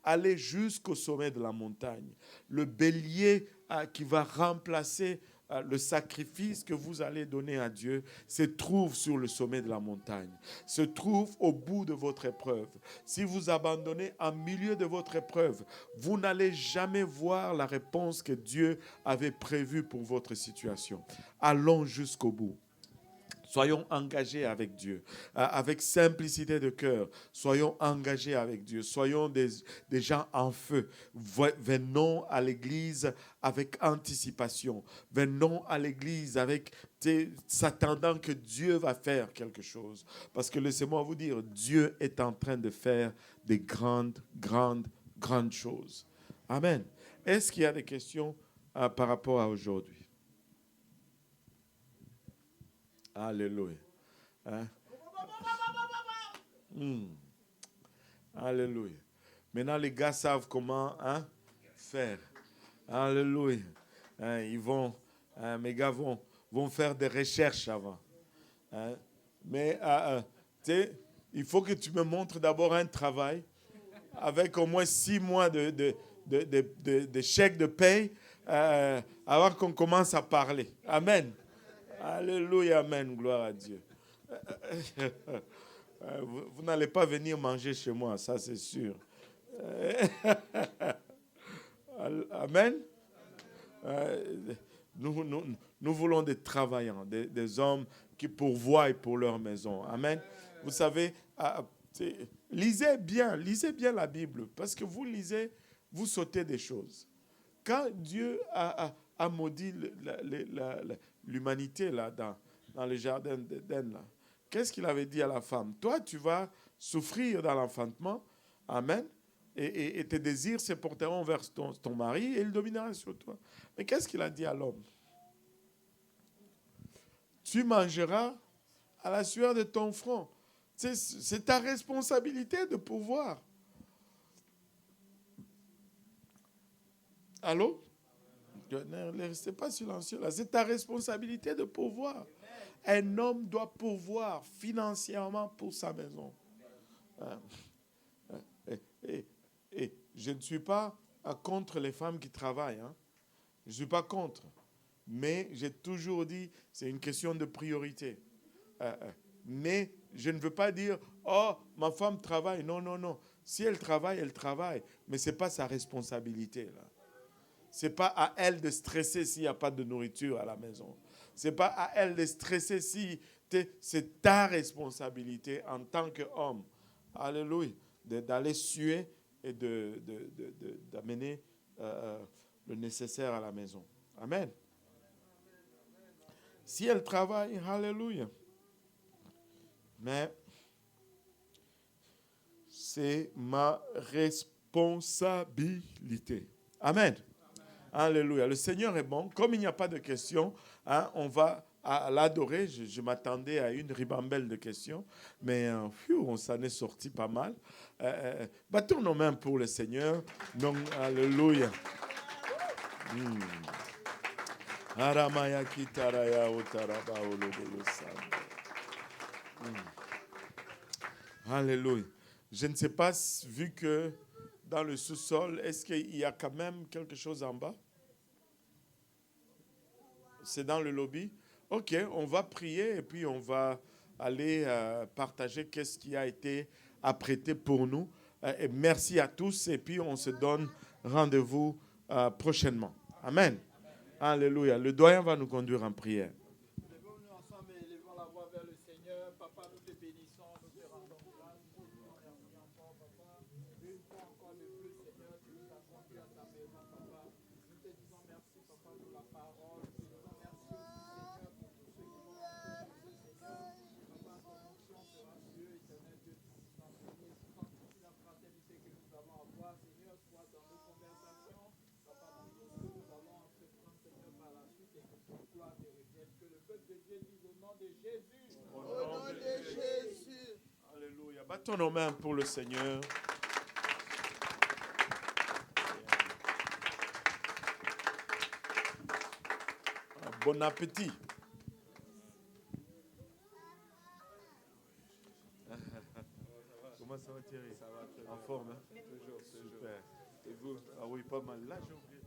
Allez jusqu'au sommet de la montagne. Le bélier qui va remplacer le sacrifice que vous allez donner à Dieu se trouve sur le sommet de la montagne, se trouve au bout de votre épreuve. Si vous abandonnez en milieu de votre épreuve, vous n'allez jamais voir la réponse que Dieu avait prévue pour votre situation. Allons jusqu'au bout. Soyons engagés avec Dieu, avec simplicité de cœur. Soyons engagés avec Dieu. Soyons des gens en feu. Venons à l'église avec anticipation. Venons à l'église avec s'attendant que Dieu va faire quelque chose. Parce que laissez-moi vous dire, Dieu est en train de faire des grandes choses. Amen. Est-ce qu'il y a des questions par rapport à aujourd'hui? Alléluia. Hein? Alléluia. Maintenant, les gars savent comment faire. Alléluia. Mes gars vont faire des recherches avant. Mais il faut que tu me montres d'abord un travail avec au moins 6 mois de chèques de paye avant qu'on commence à parler. Amen. Alléluia, amen, gloire à Dieu. Vous n'allez pas venir manger chez moi, ça c'est sûr. Amen. Nous voulons des travaillants, des hommes qui pourvoient pour leur maison. Amen. Vous savez, lisez bien la Bible, parce que vous lisez, vous sautez des choses. Quand Dieu a maudit l'humanité là, dans le jardin d'Éden, là, qu'est-ce qu'il avait dit à la femme? Toi, tu vas souffrir dans l'enfantement. Amen. Et tes désirs se porteront vers ton mari et il dominera sur toi. Mais qu'est-ce qu'il a dit à l'homme? Tu mangeras à la sueur de ton front. C'est ta responsabilité de pouvoir. Allô? Ne restez pas silencieux là. C'est ta responsabilité de pourvoir. Un homme doit pourvoir financièrement pour sa maison. Et je ne suis pas contre les femmes qui travaillent. Je ne suis pas contre. Mais j'ai toujours dit, c'est une question de priorité. Mais je ne veux pas dire, oh, ma femme travaille. Non, non, non. Si elle travaille, elle travaille. Mais ce n'est pas sa responsabilité là. Ce n'est pas à elle de stresser s'il n'y a pas de nourriture à la maison. Ce n'est pas à elle de stresser si c'est ta responsabilité en tant qu'homme. Alléluia. D'aller suer et d'amener le nécessaire à la maison. Amen. Si elle travaille, alléluia. Mais c'est ma responsabilité. Amen. Alléluia. Le Seigneur est bon. Comme il n'y a pas de questions, on va l'adorer. Je m'attendais à une ribambelle de questions, mais on s'en est sorti pas mal. Battons nos mains pour le Seigneur. Donc, alléluia. Alléluia. Je ne sais pas, vu que dans le sous-sol, est-ce qu'il y a quand même quelque chose en bas? C'est dans le lobby? Ok, on va prier et puis on va aller partager qu'est-ce qui a été apprêté pour nous. Et merci à tous et puis on se donne rendez-vous prochainement. Amen. Alléluia. Le doyen va nous conduire en prière. Levons-nous ensemble et élevons la voix vers le Seigneur. Papa, nous te bénissons, nous te rendons grâce. Nous te remercions encore, papa. Une fois encore de plus, Seigneur, tu nous as conduits à ta maison, papa. Nous te disons merci, papa, pour la parole. Nous te disons merci aussi, Seigneur, pour tous ceux qui vont entendre ce Seigneur. Papa, ton onction sera sur eux, éternel Dieu tout-puissant. Bénis ici la fraternité que nous allons avoir, Seigneur, soit dans nos conversations, papa, dans tout ce que nous allons entreprendre, Seigneur, par la suite, et que ton gloire te revienne. Que le peuple de Dieu dise au nom de Jésus. Au nom de Jésus. Alléluia. Battons nos mains pour le Seigneur. Bon appétit. Comment ça va Thierry? Ça va très bien. En forme, hein? Toujours. Super. Et vous? Ah oui, pas mal. Là, j'ai oublié.